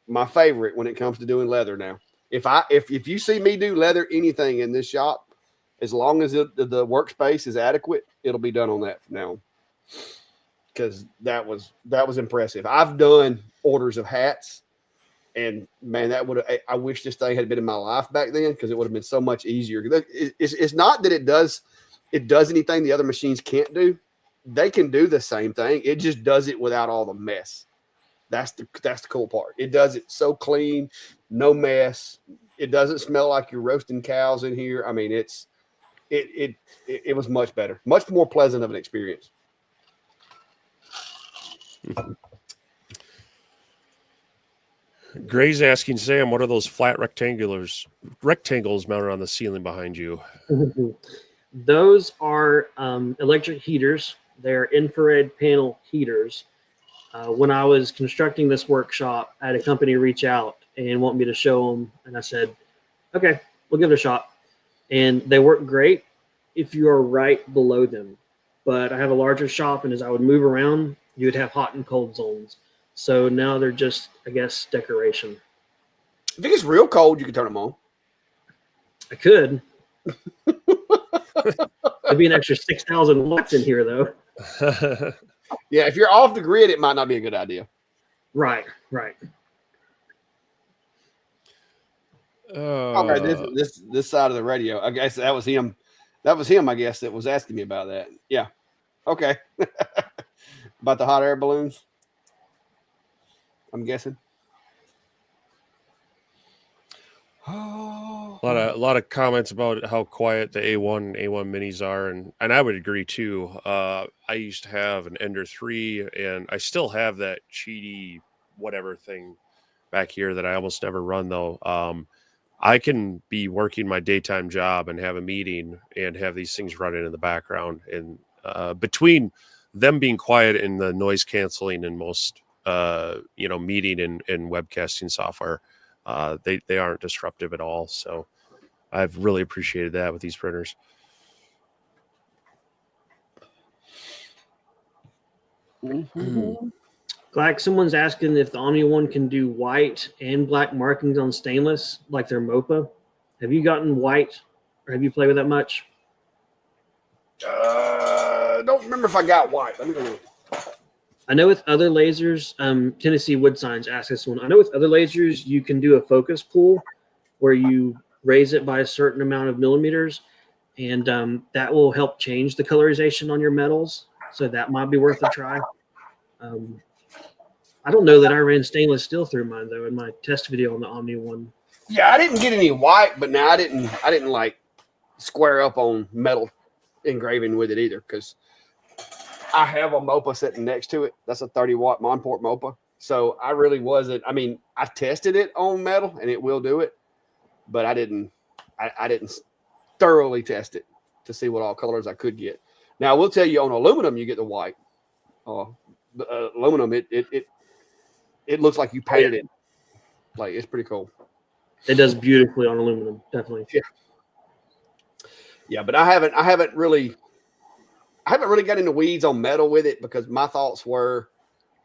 my favorite when it comes to doing leather now. If you see me do leather anything in this shop, as long as the workspace is adequate, it'll be done on that from now on. Because that was impressive. I've done orders of hats, and man, I wish this thing had been in my life back then, because it would have been so much easier. It's not that it does anything the other machines can't do. They can do the same thing. It just does it without all the mess. That's the cool part. It does it so clean, no mess. It doesn't smell like you're roasting cows in here. I mean, it was much better, much more pleasant of an experience. Gray's asking, Sam, what are those flat rectangles mounted on the ceiling behind you? Those are electric heaters. They're infrared panel heaters. When I was constructing this workshop, I had a company reach out and want me to show them. And I said, okay, we'll give it a shot. And they work great if you are right below them. But I have a larger shop, and as I would move around, you would have hot and cold zones. So now they're just, I guess, decoration. If it gets real cold, you can turn them on. I could. There'd be an extra 6,000 watts in here, though. Yeah, if you're off the grid, it might not be a good idea. Right. Okay, this side of the radio. I guess that was him. I guess that was asking me about that. Yeah. Okay. About the hot air balloons, I'm guessing. A lot of comments about how quiet the A1 and A1 minis are, and I would agree too. I used to have an Ender 3, and I still have that cheaty whatever thing back here that I almost never run though. I can be working my daytime job and have a meeting and have these things running in the background, and between them being quiet and the noise canceling in most meeting and webcasting software, they aren't disruptive at all. So I've really appreciated that with these printers. Mm-hmm. Like someone's asking if the Omni 1 can do white and black markings on stainless like their Mopa. Have you gotten white, or have you played with that much? Don't remember if I got white. Let me go look. I know with other lasers, Tennessee Wood Signs asked this one. I know with other lasers, you can do a focus pull where you raise it by a certain amount of millimeters, and that will help change the colorization on your metals. So that might be worth a try. I don't know that I ran stainless steel through mine though in my test video on the Omni 1. Yeah, I didn't get any white, but now I didn't like square up on metal engraving with it either, because I have a Mopa sitting next to it. That's a 30-watt Monport Mopa, So I really wasn't. I mean, I tested it on metal and it will do it, but I didn't thoroughly test it to see what all colors I could get. Now I will tell you on aluminum you get the white. Aluminum it looks like you painted it. Like it's pretty cool. It does beautifully on aluminum, definitely. Yeah. Yeah, but I haven't really got into weeds on metal with it because my thoughts were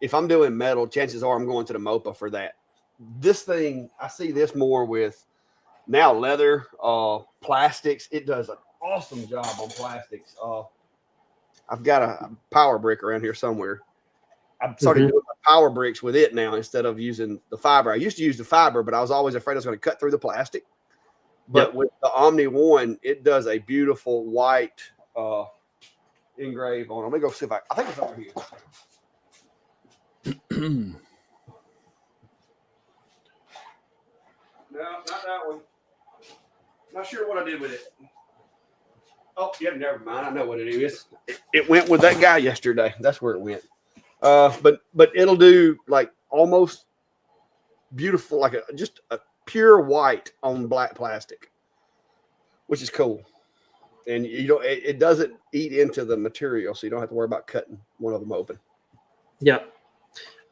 if I'm doing metal, chances are I'm going to the Mopa for that. This thing, I see this more with now leather, plastics. It does an awesome job on plastics. I've got a power brick around here somewhere. I've started doing my power bricks with it now instead of using the fiber. I used to use the fiber, but I was always afraid I was going to cut through the plastic. But with the Omni 1, it does a beautiful white engrave on. Let me go see if I think it's over here. No, not that one. Not sure what I did with it. Oh, yeah, never mind. I know what it is. It went with that guy yesterday. That's where it went. But it'll do like almost beautiful, like just a pure white on black plastic, which is cool. And you don't, it doesn't eat into the material, so you don't have to worry about cutting one of them open. Yeah.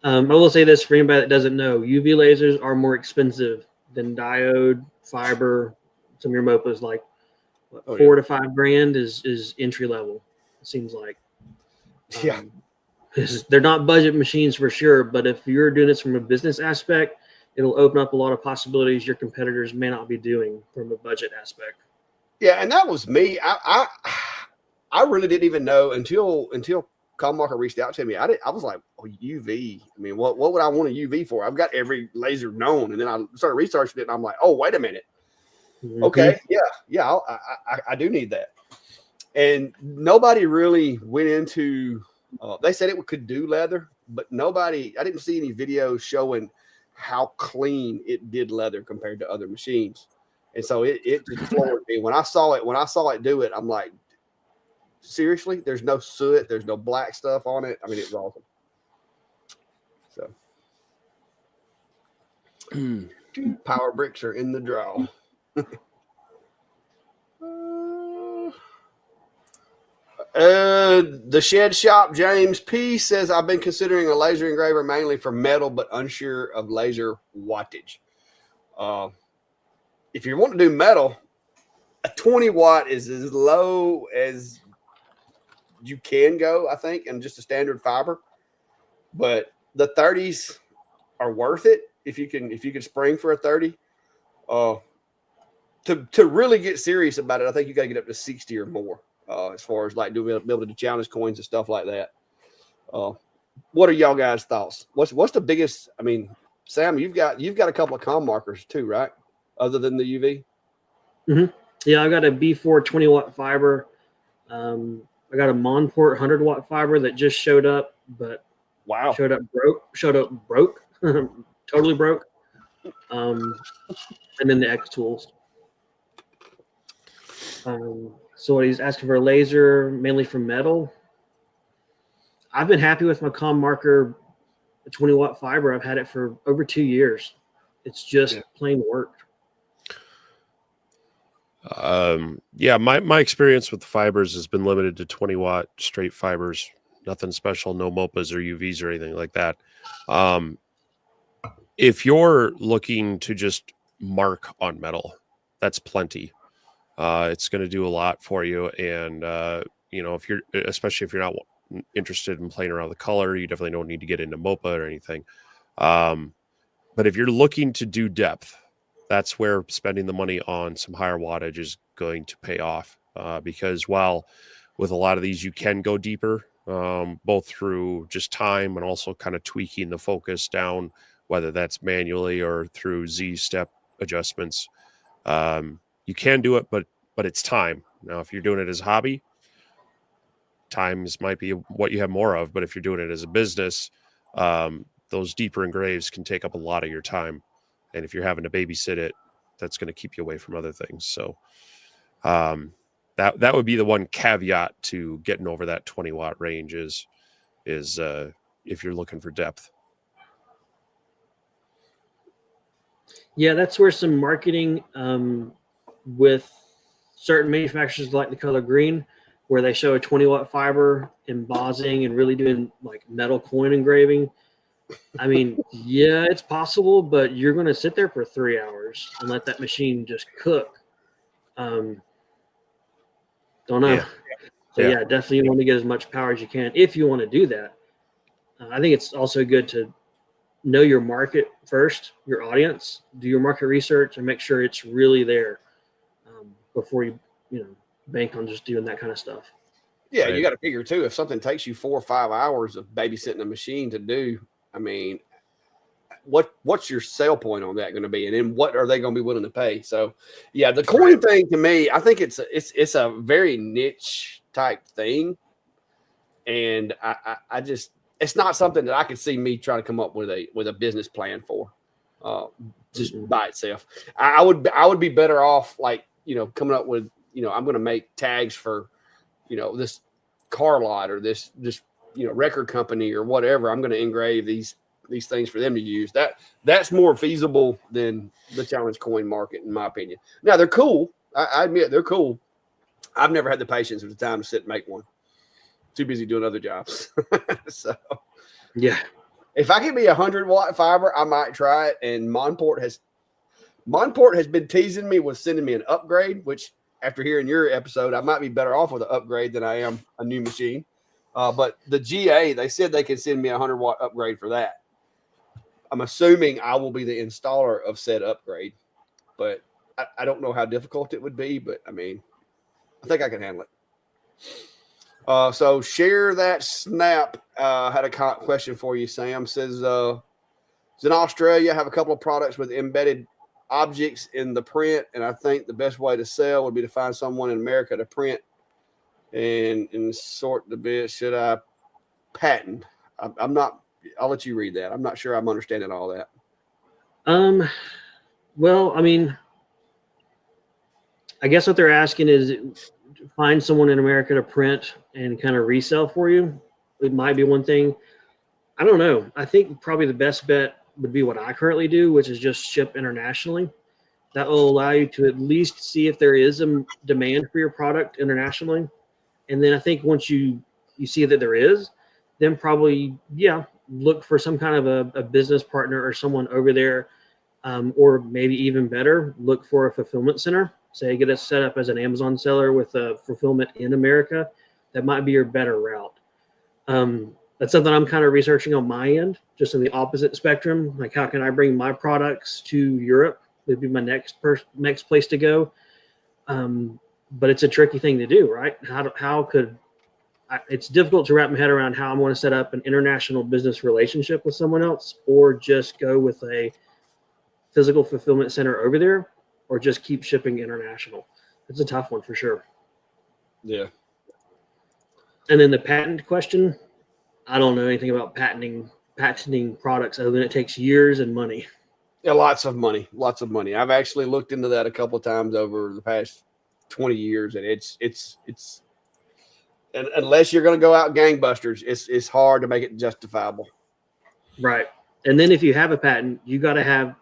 I will say this for anybody that doesn't know: UV lasers are more expensive than diode, fiber. Some of your Mopas, like $4 to $5 grand, is entry level. It seems like. Yeah. They're not budget machines for sure, but if you're doing this from a business aspect, it'll open up a lot of possibilities your competitors may not be doing from a budget aspect. Yeah, and that was me. I really didn't even know until Commarker reached out to me. I was like, oh, UV. I mean, what would I want a UV for? I've got every laser known, and then I started researching it, and I'm like, oh, wait a minute. Okay, yeah, I do need that. And nobody really went into. They said it could do leather, but I didn't see any videos showing how clean it did leather compared to other machines. And so it just floored me. When I saw it do it, I'm like, seriously? There's no soot, there's no black stuff on it. I mean, it was awesome. So power bricks are in the draw. The Shed Shop, James P says, I've been considering a laser engraver mainly for metal, but unsure of laser wattage. If you want to do metal, a 20 watt is as low as you can go, I think, and just a standard fiber. But the 30s are worth it if you can spring for a 30. To really get serious about it, I think you got to get up to 60 or more. As far as like being able to do challenge coins and stuff like that. What are y'all guys' thoughts? What's the biggest? I mean, Sam, you've got a couple of com markers too, right? Other than the UV. Yeah, I got a B4 20 watt fiber. I got a Monport 100 watt fiber that just showed up, but showed up broke, totally broke. And then the X tools. So he's asking for a laser mainly for metal. I've been happy with my com marker, a 20 watt fiber. I've had it for over 2 years. It's just plain worked. My experience with the fibers has been limited to 20 watt straight fibers. Nothing special, no Mopas or UVs or anything like that. If you're looking to just mark on metal, that's plenty. It's going to do a lot for you. And, especially if you're not interested in playing around with the color, you definitely don't need to get into Mopa or anything. But if you're looking to do depth, that's where spending the money on some higher wattage is going to pay off. Because while with a lot of these, you can go deeper, both through just time and also kind of tweaking the focus down, whether that's manually or through Z step adjustments. You can do it, but it's time. Now, if you're doing it as a hobby, times might be what you have more of. But if you're doing it as a business, those deeper engraves can take up a lot of your time. And if you're having to babysit it, that's going to keep you away from other things. So that would be the one caveat to getting over that 20 watt range is if you're looking for depth. Yeah, that's where some marketing with certain manufacturers like the color green, where they show a 20-watt fiber embossing and really doing like metal coin engraving. I mean, yeah, it's possible, but you're going to sit there for 3 hours and let that machine just cook. Don't know. Yeah. So Yeah. yeah, definitely you want to get as much power as you can if you want to do that. I think it's also good to know your market first, your audience, do your market research, and make sure it's really there before you bank on just doing that kind of stuff. Yeah, Right. you got to figure too, if something takes you 4 or 5 hours of babysitting a machine to do, I mean, what's your sell point on that going to be, and then what are they going to be willing to pay? So, yeah, the coin thing to me, I think it's a very niche type thing, and I just it's not something that I could see me trying to come up with a business plan for, just by itself. I would be better off like coming up with I'm going to make tags for this car lot or this record company or whatever. I'm going to engrave these things for them to use. That's more feasible than the challenge coin market, in my opinion. Now they're cool. I admit they're cool. I've never had the patience or the time to sit and make one. Too busy doing other jobs. So yeah, if I could be 100-watt fiber, I might try it. And Monport has been teasing me with sending me an upgrade, which after hearing your episode, I might be better off with an upgrade than I am a new machine. But the GA, they said they could send me a 100-watt upgrade for that. I'm assuming I will be the installer of said upgrade, but I don't know how difficult it would be. But I mean, I think I can handle it. So share that snap. Had a question for you, Sam. Says, in Australia, I have a couple of products with embedded objects in the print, and I think the best way to sell would be to find someone in America to print and sort the bit. Should I patent? I'm not. I'll let you read that. I'm not sure I'm understanding all that. Well, I mean, I guess what they're asking is find someone in America to print and kind of resell for you. It might be one thing. I don't know. I think probably the best bet would be what I currently do, which is just ship internationally. That will allow you to at least see if there is a demand for your product internationally. And then I think once you see that there is, then probably, look for some kind of a business partner or someone over there. Or maybe even better, look for a fulfillment center. Say, get us set up as an Amazon seller with a fulfillment in America. That might be your better route. That's something I'm kind of researching on my end, just in the opposite spectrum. Like, how can I bring my products to Europe? Would be my next place to go. But it's a tricky thing to do, right? It's difficult to wrap my head around how I'm going to set up an international business relationship with someone else, or just go with a physical fulfillment center over there, or just keep shipping international. It's a tough one for sure. Yeah. And then the patent question, I don't know anything about patenting products other than it takes years and money. Yeah, lots of money. I've actually looked into that a couple of times over the past 20 years, and it's and unless you're going to go out gangbusters, it's hard to make it justifiable. Right. And then if you have a patent, you got to have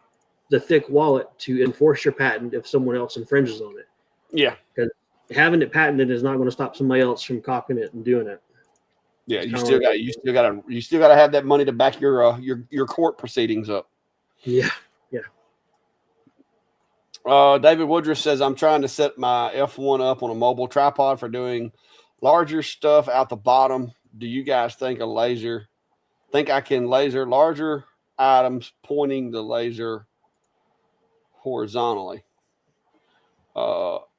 the thick wallet to enforce your patent if someone else infringes on it. Yeah. Because having it patented is not going to stop somebody else from copying it and doing it. Yeah, you still got to have that money to back your court proceedings up. Yeah. David Woodruff says, I'm trying to set my F1 up on a mobile tripod for doing larger stuff out the bottom. Do you guys think I can laser larger items pointing the laser horizontally? He's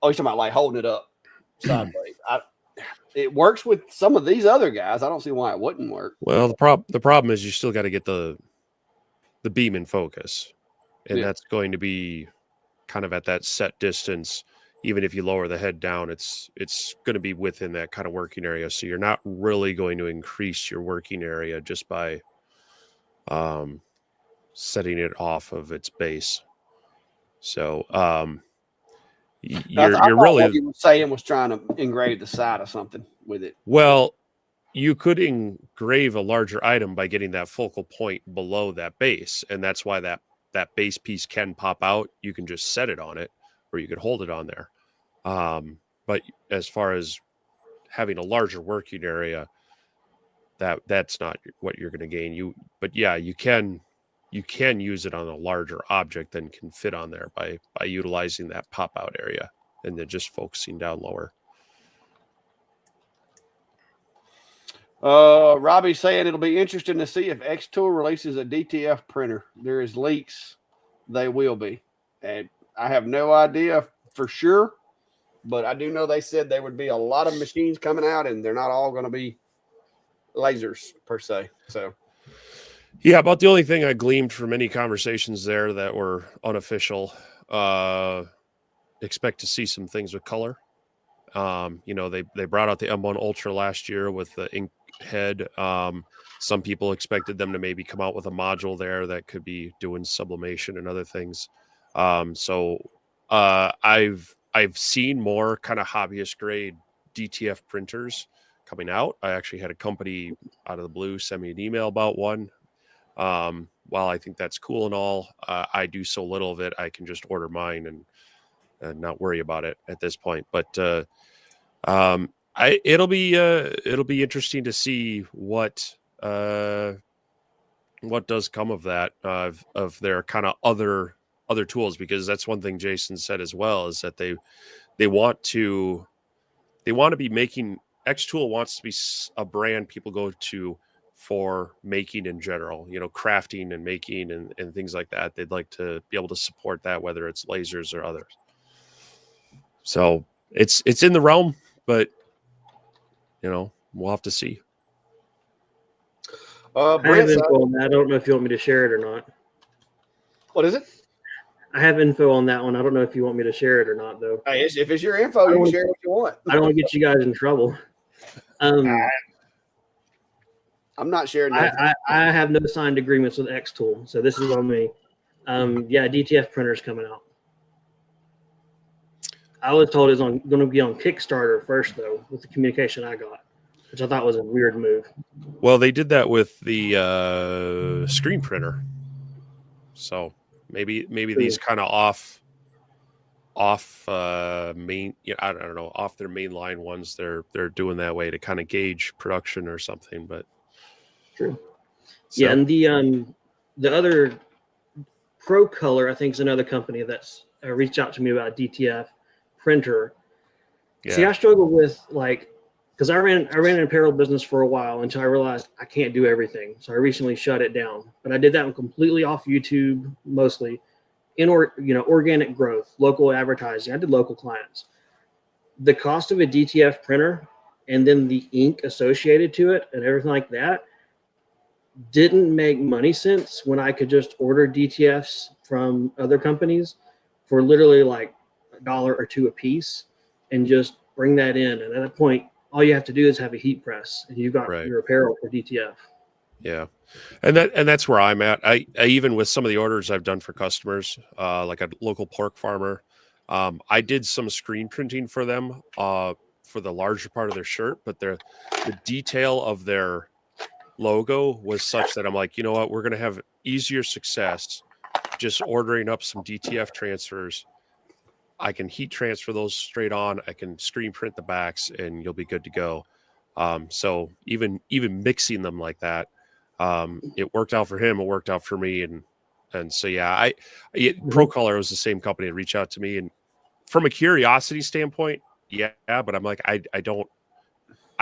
talking about like holding it up sideways. It works with some of these other guys. I don't see why it wouldn't work. Well, the problem is you still got to get the beam in focus, and that's going to be kind of at that set distance. Even if you lower the head down, it's going to be within that kind of working area. So you're not really going to increase your working area just by setting it off of its base. So you're really what you were saying was trying to engrave the side of something with it. Well, you could engrave a larger item by getting that focal point below that base, and that's why that that base piece can pop out, you can just set it on it, or you could hold it on there. But as far as having a larger working area, that's not what you're going to gain. But yeah, you can use it on a larger object than can fit on there by utilizing that pop out area and then just focusing down lower. Robbie's saying it'll be interesting to see if Xtool releases a DTF printer. There is leaks. They will be. And I have no idea for sure, but I do know they said there would be a lot of machines coming out, and they're not all going to be lasers per se. So, yeah, about the only thing I gleaned from any conversations there that were unofficial, expect to see some things with color. They brought out the M1 Ultra last year with the ink head. Some people expected them to maybe come out with a module there that could be doing sublimation and other things. I've seen more kind of hobbyist grade DTF printers coming out. I actually had a company out of the blue send me an email about one. While I think that's cool and all, I do so little of it, I can just order mine and not worry about it at this point. But it'll be interesting to see what does come of that, of their kind of other tools, because that's one thing Jason said as well, is that they want to be making, Xtool wants to be a brand people go to for making in general, crafting and making and things like that. They'd like to be able to support that, whether it's lasers or others. So it's in the realm, but we'll have to see. I have info on that. I don't know if you want me to share it or not. What is it? I have info on that one. I don't know if you want me to share it or not, though. Hey, if it's your info, you can share what you want. I don't want to get you guys in trouble. I'm not sharing that. I have no signed agreements with Xtool, so this is on me. DTF printer's coming out. I was told it's going to be on Kickstarter first, though, with the communication I got, which I thought was a weird move. Well, they did that with the screen printer, so maybe these kind of off main, I don't know, off their main line ones. They're doing that way to kind of gauge production or something. But true, so. Yeah, and the other Pro Color, I think, is another company that's reached out to me about DTF printer. Yeah. See, I struggle with because I ran an apparel business for a while until I realized I can't do everything. So I recently shut it down. But I did that one completely off YouTube, mostly in organic growth, local advertising. I did local clients. The cost of a DTF printer and then the ink associated to it and everything like that didn't make money sense when I could just order DTFs from other companies for literally like $1 or $2 a piece and just bring that in. And at that point, all you have to do is have a heat press and you've got your apparel for DTF. Yeah. And that's where I'm at. I even with some of the orders I've done for customers, like a local pork farmer, I did some screen printing for them for the larger part of their shirt, but the detail of their logo was such that I'm like, you know what, we're going to have easier success just ordering up some DTF transfers. I can heat transfer those straight on. I can screen print the backs and you'll be good to go. So even mixing them like that, it worked out for him. It worked out for me. And so, yeah, Pro Color was the same company that reached out to me. And from a curiosity standpoint, yeah, but I'm like, I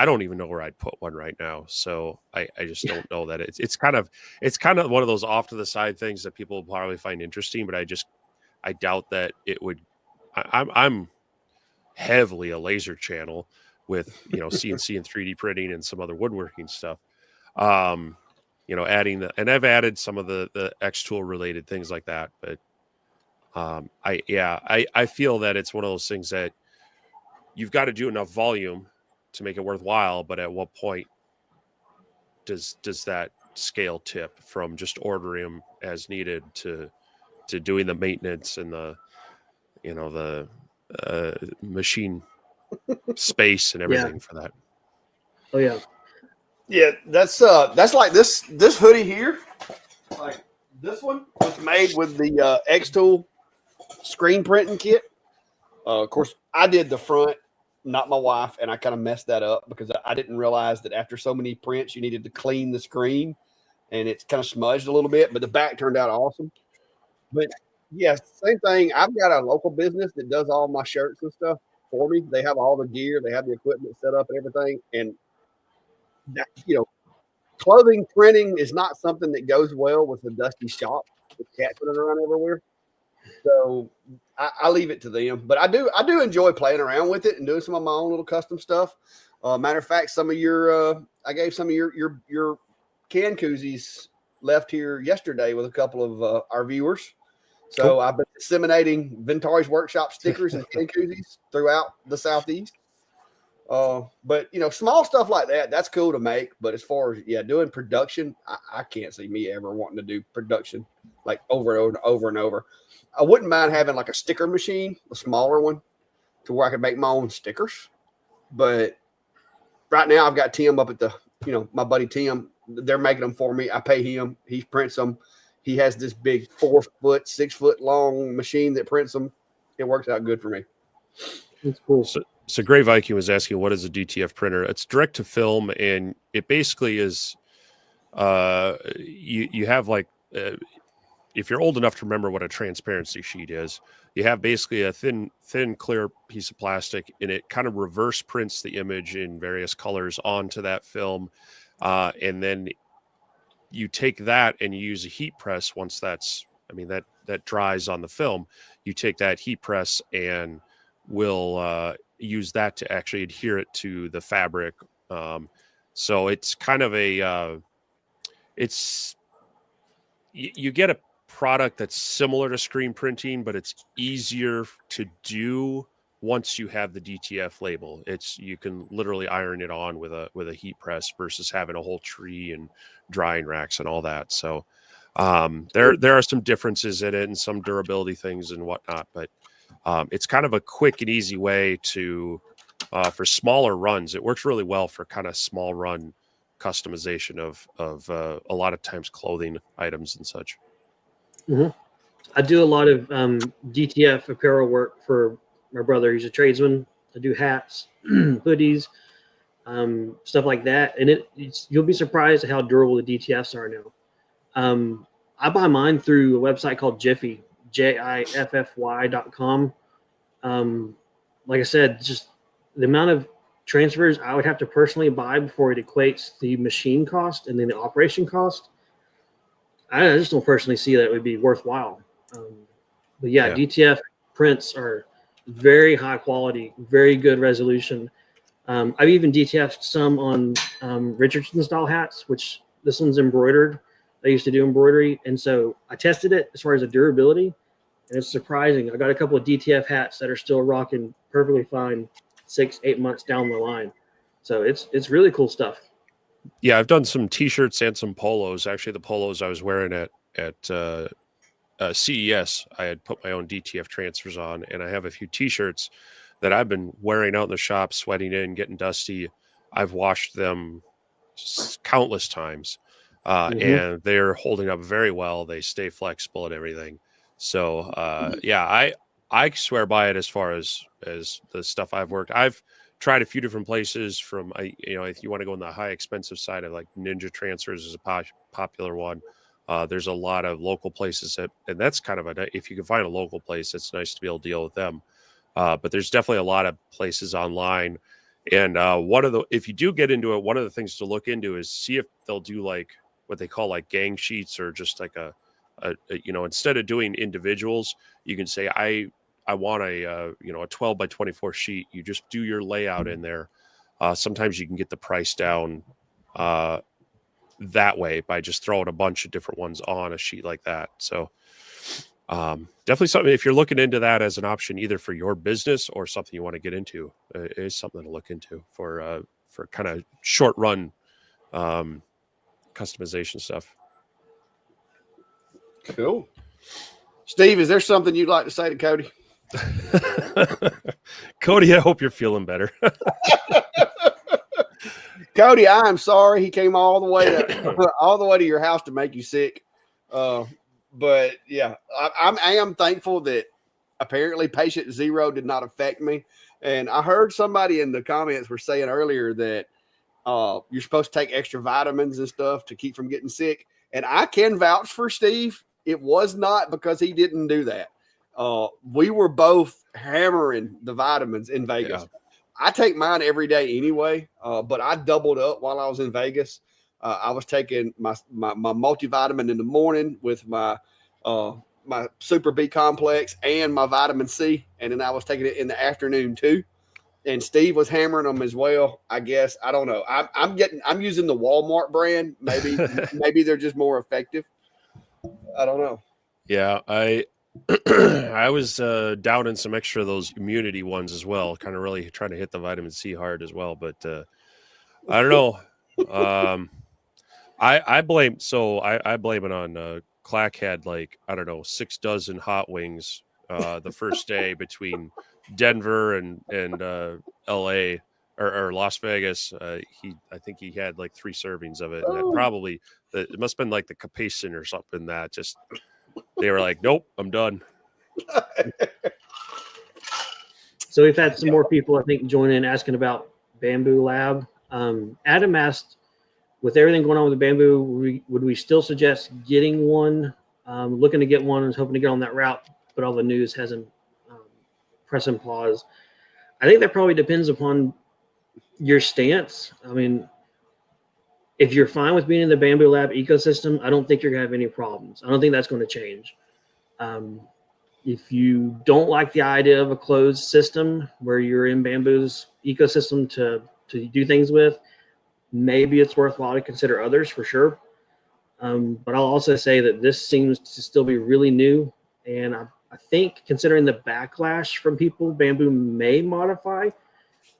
don't even know where I'd put one right now. So I just don't know that it's kind of one of those off to the side things that people will probably find interesting, but I doubt that it would. I'm heavily a laser channel with, CNC and 3D printing and some other woodworking stuff. Adding and I've added some of the Xtool related things like that. But I feel that it's one of those things that you've got to do enough volume to make it worthwhile. But at what point does that scale tip from just ordering them as needed to doing the maintenance and the machine space and everything for that? Oh yeah. Yeah, that's like this hoodie here. Like This one was made with the X-Tool screen printing kit. Of course, I did the front, not my wife, and I kind of messed that up because I didn't realize that after so many prints, you needed to clean the screen, and it's kind of smudged a little bit, but the back turned out awesome. But yeah, same thing. I've got a local business that does all my shirts and stuff for me. They have all the gear, they have the equipment set up and everything. And that, clothing printing is not something that goes well with the dusty shop with cats running around everywhere. So I leave it to them. But I do enjoy playing around with it and doing some of my own little custom stuff. Matter of fact, some of your I gave some of your can koozies left here yesterday with a couple of our viewers. So cool. I've been disseminating Vintage Workshop stickers and can koozies throughout the Southeast. But small stuff like that's cool to make. But as far as doing production, I can't see me ever wanting to do production like over and over and over. I wouldn't mind having like a sticker machine, a smaller one, to where I could make my own stickers. But right now I've got Tim up at the, my buddy Tim. They're making them for me. I pay him. He prints them. He has this big 4-foot, 6-foot long machine that prints them. It works out good for me. That's cool. So Gray Viking was asking, what is a DTF printer? It's direct to film, and it basically is, you have like, if you're old enough to remember what a transparency sheet is, you have basically a thin, clear piece of plastic, and it kind of reverse prints the image in various colors onto that film. And then you take that and you use a heat press. Once that dries on the film, you take that heat press and will use that to actually adhere it to the fabric. So it's kind of you get a product that's similar to screen printing, but it's easier to do once you have the DTF label. You can literally iron it on with a heat press versus having a whole tree and drying racks and all that. So there are some differences in it and some durability things and whatnot, but it's kind of a quick and easy way to for smaller runs. It works really well for kind of small run customization of a lot of times clothing items and such. Mm-hmm. I do a lot of DTF apparel work for my brother. He's a tradesman. I do hats, hoodies, stuff like that. And you'll be surprised at how durable the DTFs are now. I buy mine through a website called Jiffy, JIFFY.com. Like I said, just the amount of transfers I would have to personally buy before it equates the machine cost and then the operation cost. I just don't personally see that it would be worthwhile. But yeah, DTF prints are very high quality, very good resolution. I've even DTF'd some on Richardson style hats, which this one's embroidered. I used to do embroidery. And so I tested it as far as the durability, and it's surprising. I got a couple of DTF hats that are still rocking perfectly fine 6-8 months down the line. So it's really cool stuff. Yeah, I've done some T-shirts and some polos. Actually, the polos I was wearing at CES, I had put my own DTF transfers on, and I have a few T-shirts that I've been wearing out in the shop, sweating in, getting dusty. I've washed them countless times, and they're holding up very well. They stay flexible and everything. So, I swear by it as far as the stuff I've worked. I've tried a few different places from, if you want to go on the high expensive side of like Ninja Transfers is a popular one. There's a lot of local places and that's kind of if you can find a local place, it's nice to be able to deal with them. But there's definitely a lot of places online. And if you do get into it, one of the things to look into is see if they'll do like what they call like gang sheets, or just like a instead of doing individuals, you can say, I want a 12 by 24 sheet. You just do your layout in there. Sometimes you can get the price down that way by just throwing a bunch of different ones on a sheet like that. So definitely something, if you're looking into that as an option, either for your business or something you want to get into, it is something to look into for kind of short run customization stuff. Cool. Steve, is there something you'd like to say to Cody? Cody, I hope you're feeling better. Cody, I am sorry he came all the way to your house to make you sick. But yeah, I am thankful that apparently patient zero did not affect me. And I heard somebody in the comments were saying earlier that you're supposed to take extra vitamins and stuff to keep from getting sick. And I can vouch for Steve. It was not because he didn't do that. We were both hammering the vitamins in Vegas. Yeah. I take mine every day anyway, but I doubled up while I was in Vegas. I was taking my multivitamin in the morning with my my Super B complex and my vitamin C, and then I was taking it in the afternoon too. And Steve was hammering them as well. I guess I don't know. I'm using the Walmart brand. Maybe they're just more effective. I don't know. Yeah, I was down in some extra of those immunity ones as well, kind of really trying to hit the vitamin C hard as well. But I don't know. I blame it on Clack had like, I don't know, 6 dozen hot wings the first day between Denver and LA or Las Vegas. I think he had like 3 servings of it, and it must have been like the capsaicin or something that just they were like, nope, I'm done. So we've had some more people, I think, join in asking about Bambu Lab. Adam asked, with everything going on with the Bambu, would we still suggest getting one? Looking to get one and hoping to get on that route, but all the news hasn't press and pause. I think that probably depends upon your stance. I mean, if you're fine with being in the Bambu Lab ecosystem, I don't think you're going to have any problems. I don't think that's going to change. If you don't like the idea of a closed system where you're in Bambu's ecosystem to do things with, maybe it's worthwhile to consider others for sure. But I'll also say that this seems to still be really new. And I think considering the backlash from people, Bambu may modify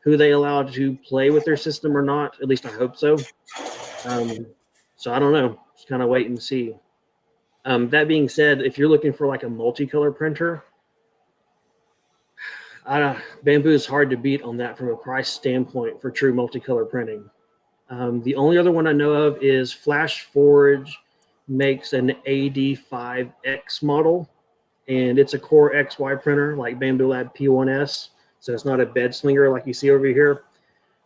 who they allow to play with their system or not. At least I hope so. So I don't know. Just kind of wait and see. That being said, if you're looking for like a multicolor printer, Bambu is hard to beat on that from a price standpoint for true multicolor printing. The only other one I know of is Flash Forge makes an AD5X model, and it's a Core XY printer like Bambu Lab P1S, so it's not a bed slinger like you see over here.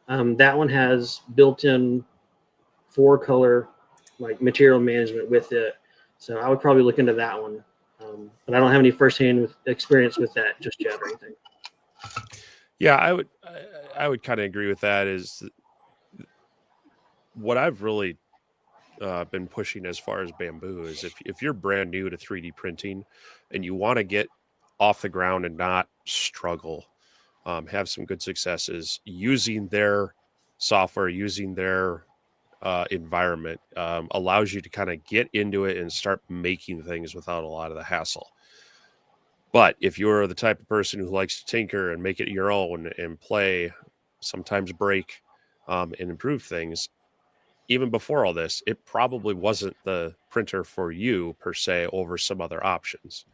That one has built-in 4-color like material management with it, so I would probably look into that one. But I don't have any firsthand experience with that just yet or anything. Yeah, I would kind of agree with that. Is what I've really been pushing as far as Bambu is if you're brand new to 3D printing and you want to get off the ground and not struggle, have some good successes using their software, using their environment, allows you to kind of get into it and start making things without a lot of the hassle. But if you're the type of person who likes to tinker and make it your own and play, sometimes break and improve things, even before all this, it probably wasn't the printer for you per se over some other options.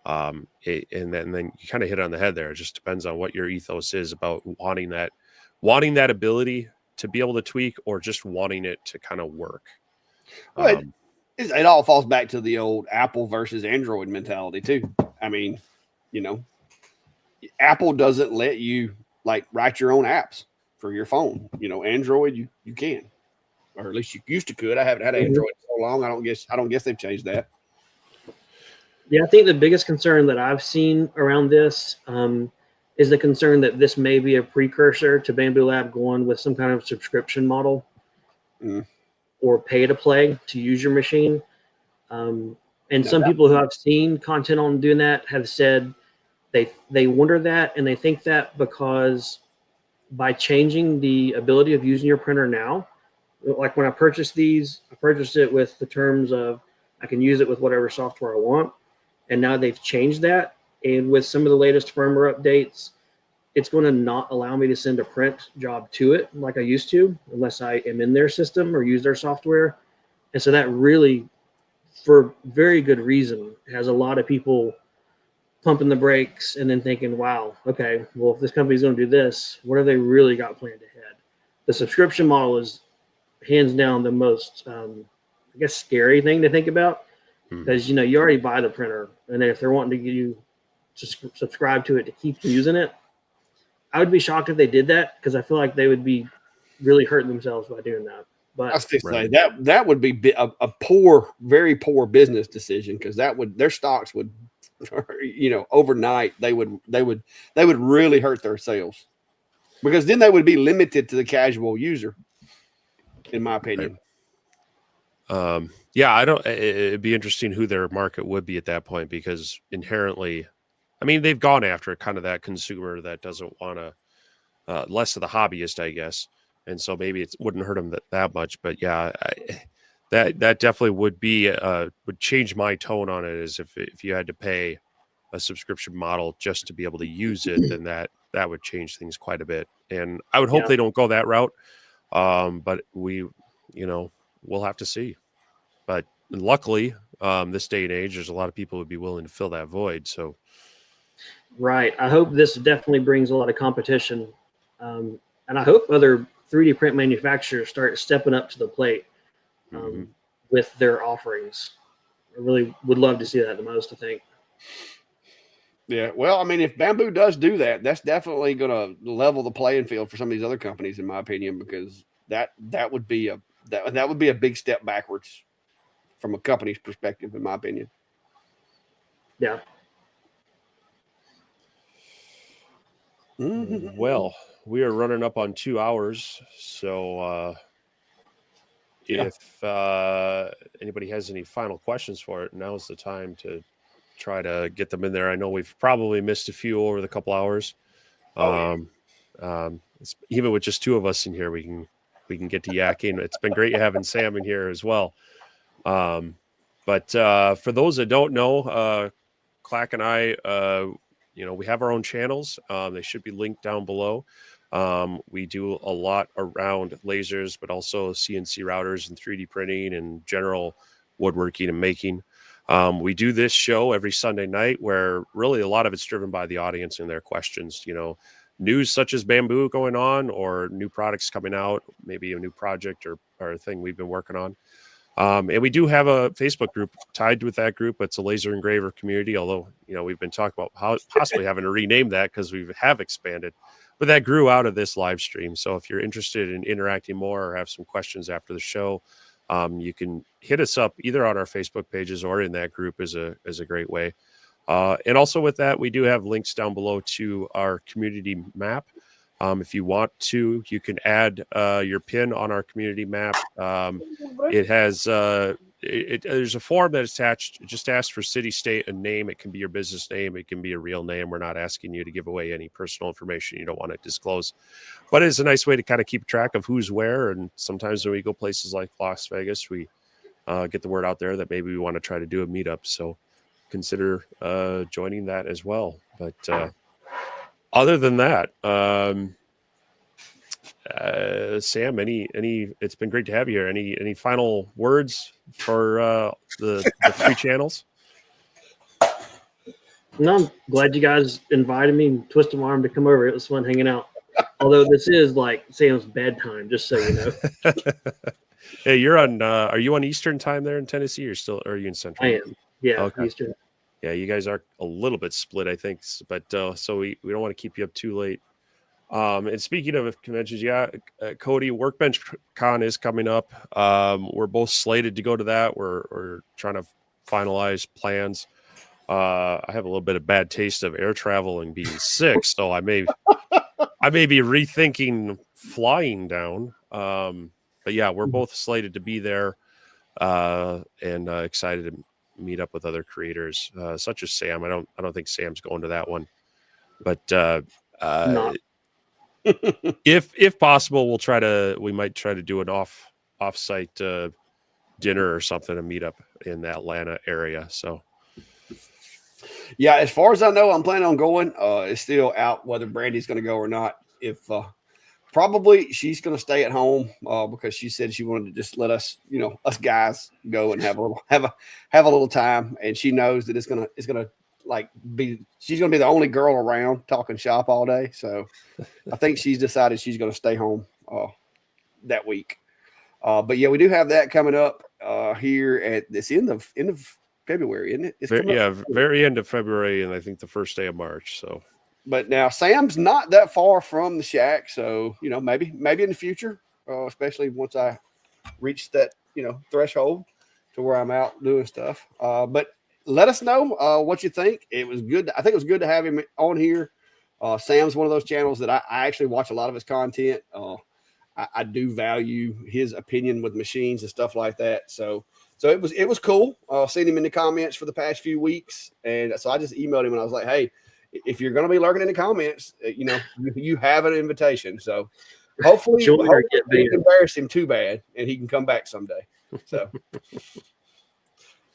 And then you kind of hit on the head there. It just depends on what your ethos is about wanting that ability to be able to tweak or just wanting it to kind of work. Well, it all falls back to the old Apple versus Android mentality too. I mean, Apple doesn't let you like write your own apps for your phone. Android, you can. Or at least you used to could. I haven't had Android in so long. I don't guess they've changed that. Yeah, I think the biggest concern that I've seen around this is the concern that this may be a precursor to Bambu Lab going with some kind of subscription model or pay to play to use your machine. And some people who I've seen content on doing that have said they wonder that, and they think that because by changing the ability of using your printer now, like when I purchased these, I purchased it with the terms of I can use it with whatever software I want. And now they've changed that. And with some of the latest firmware updates, it's going to not allow me to send a print job to it like I used to, unless I am in their system or use their software. And so that really, for very good reason, has a lot of people pumping the brakes and then thinking, wow, okay, well, if this company's going to do this, what have they really got planned ahead? The subscription model is hands down the most, scary thing to think about. because you already buy the printer, and if they're wanting to get you to subscribe to it to keep using it, I would be shocked if they did that, because I feel like they would be really hurting themselves by doing that. But I was just saying that would be a poor, very poor business decision, because their stocks would, overnight they would really hurt their sales, because then they would be limited to the casual user, in my opinion. Yeah, it'd be interesting who their market would be at that point, because inherently, I mean, they've gone after kind of that consumer that doesn't want to, less of the hobbyist, I guess. And so maybe it wouldn't hurt them that much, but yeah, that definitely would change my tone on it. Is if you had to pay a subscription model just to be able to use it, then that would change things quite a bit. And I would hope they don't go that route. But we'll have to see. But luckily, this day and age, there's a lot of people who would be willing to fill that void. So, right, I hope this definitely brings a lot of competition, and I hope other 3D print manufacturers start stepping up to the plate with their offerings. I really would love to see that the most, I think. Yeah, well, I mean, if Bambu does do that, that's definitely going to level the playing field for some of these other companies, in my opinion, because that would be a big step backwards from a company's perspective, in my opinion. Yeah. Well, we are running up on 2 hours, so if anybody has any final questions for it, now's the time to try to get them in there. I know we've probably missed a few over the couple hours. Even with just two of us in here, we can get to yakking. It's been great having Sam in here as well. But for those that don't know, Clack and I, we have our own channels. They should be linked down below. We do a lot around lasers, but also CNC routers and 3D printing and general woodworking and making. We do this show every Sunday night, where really a lot of it's driven by the audience and their questions. News such as Bambu going on, or new products coming out, maybe a new project or a thing we've been working on. And we do have a Facebook group tied with that group. It's a laser engraver community, although, we've been talking about possibly having to rename that because we have expanded. But that grew out of this live stream. So if you're interested in interacting more or have some questions after the show, you can hit us up either on our Facebook pages or in that group is a great way. And also with that, we do have links down below to our community map. If you want to, you can add your pin on our community map. It has there's a form that's attached. It just asks for city, state, and name. It can be your business name. It can be a real name. We're not asking you to give away any personal information you don't want to disclose. But it's a nice way to kind of keep track of who's where. And sometimes when we go places like Las Vegas, we get the word out there that maybe we want to try to do a meetup. So consider joining that as well. But other than that, Sam, any it's been great to have you here. Any final words for the three channels? No, I'm glad you guys invited me and twisted my arm to come over. It was fun hanging out. Although this is like Sam's bedtime, just so you know. Hey, you're on. Are you on Eastern time there in Tennessee, or are you in Central? I am. Yeah, okay. Eastern. Yeah, you guys are a little bit split, I think. But so we don't want to keep you up too late. And speaking of conventions, Cody, Workbench Con is coming up. We're both slated to go to that. We're trying to finalize plans. I have a little bit of bad taste of air travel and being sick, so I may be rethinking flying down. But yeah, we're both slated to be there, and excited to meet up with other creators, such as Sam. I don't think Sam's going to that one, but if possible, we might try to do an off-site dinner or something, a meetup in the Atlanta area. So yeah, as far as I know, I'm planning on going. It's still out whether Brandy's going to go or not. If probably she's going to stay at home because she said she wanted to just let us, us guys go and have a little time, and she knows that it's gonna she's gonna be the only girl around talking shop all day. So I think she's decided she's going to stay home that week. But yeah, we do have that coming up here at this end of February, isn't it? It's very end of February, and I think the first day of March. So, but now Sam's not that far from the shack, so maybe in the future, especially once I reach that threshold to where I'm out doing stuff. But let us know what you think. It was good. I think it was good to have him on here. Sam's one of those channels that I actually watch a lot of his content. I do value his opinion with machines and stuff like that. So it was cool. Seeing him in the comments for the past few weeks, and so I just emailed him and I was like, hey, if you're going to be lurking in the comments, you have an invitation. So hopefully it didn't embarrass him too bad, and he can come back someday. So,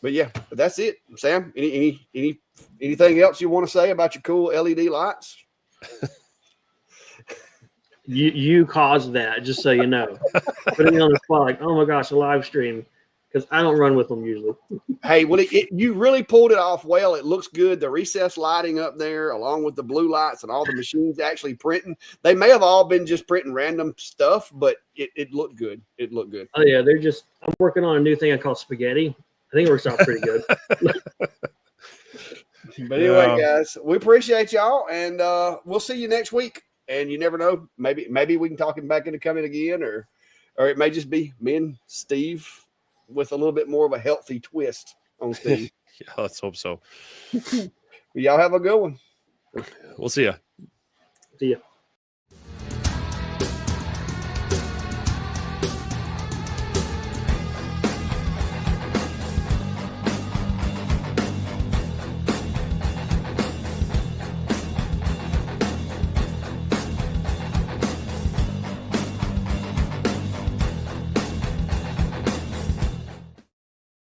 but yeah, that's it. Sam, anything else you want to say about your cool LED lights? You caused that, just so you know. Putting me on the spot, like, oh my gosh, a live stream, because I don't run with them usually. Hey, well, you really pulled it off well. It looks good. The recessed lighting up there, along with the blue lights and all the machines actually printing. They may have all been just printing random stuff, but it looked good. It looked good. Oh yeah, I'm working on a new thing I call spaghetti. I think it works out pretty good. But anyway, guys, we appreciate y'all, and we'll see you next week. And you never know, maybe we can talk him back into coming again, or it may just be me and Steve with a little bit more of a healthy twist on Steve. Yeah, let's hope so. Y'all have a good one. We'll see ya. See ya.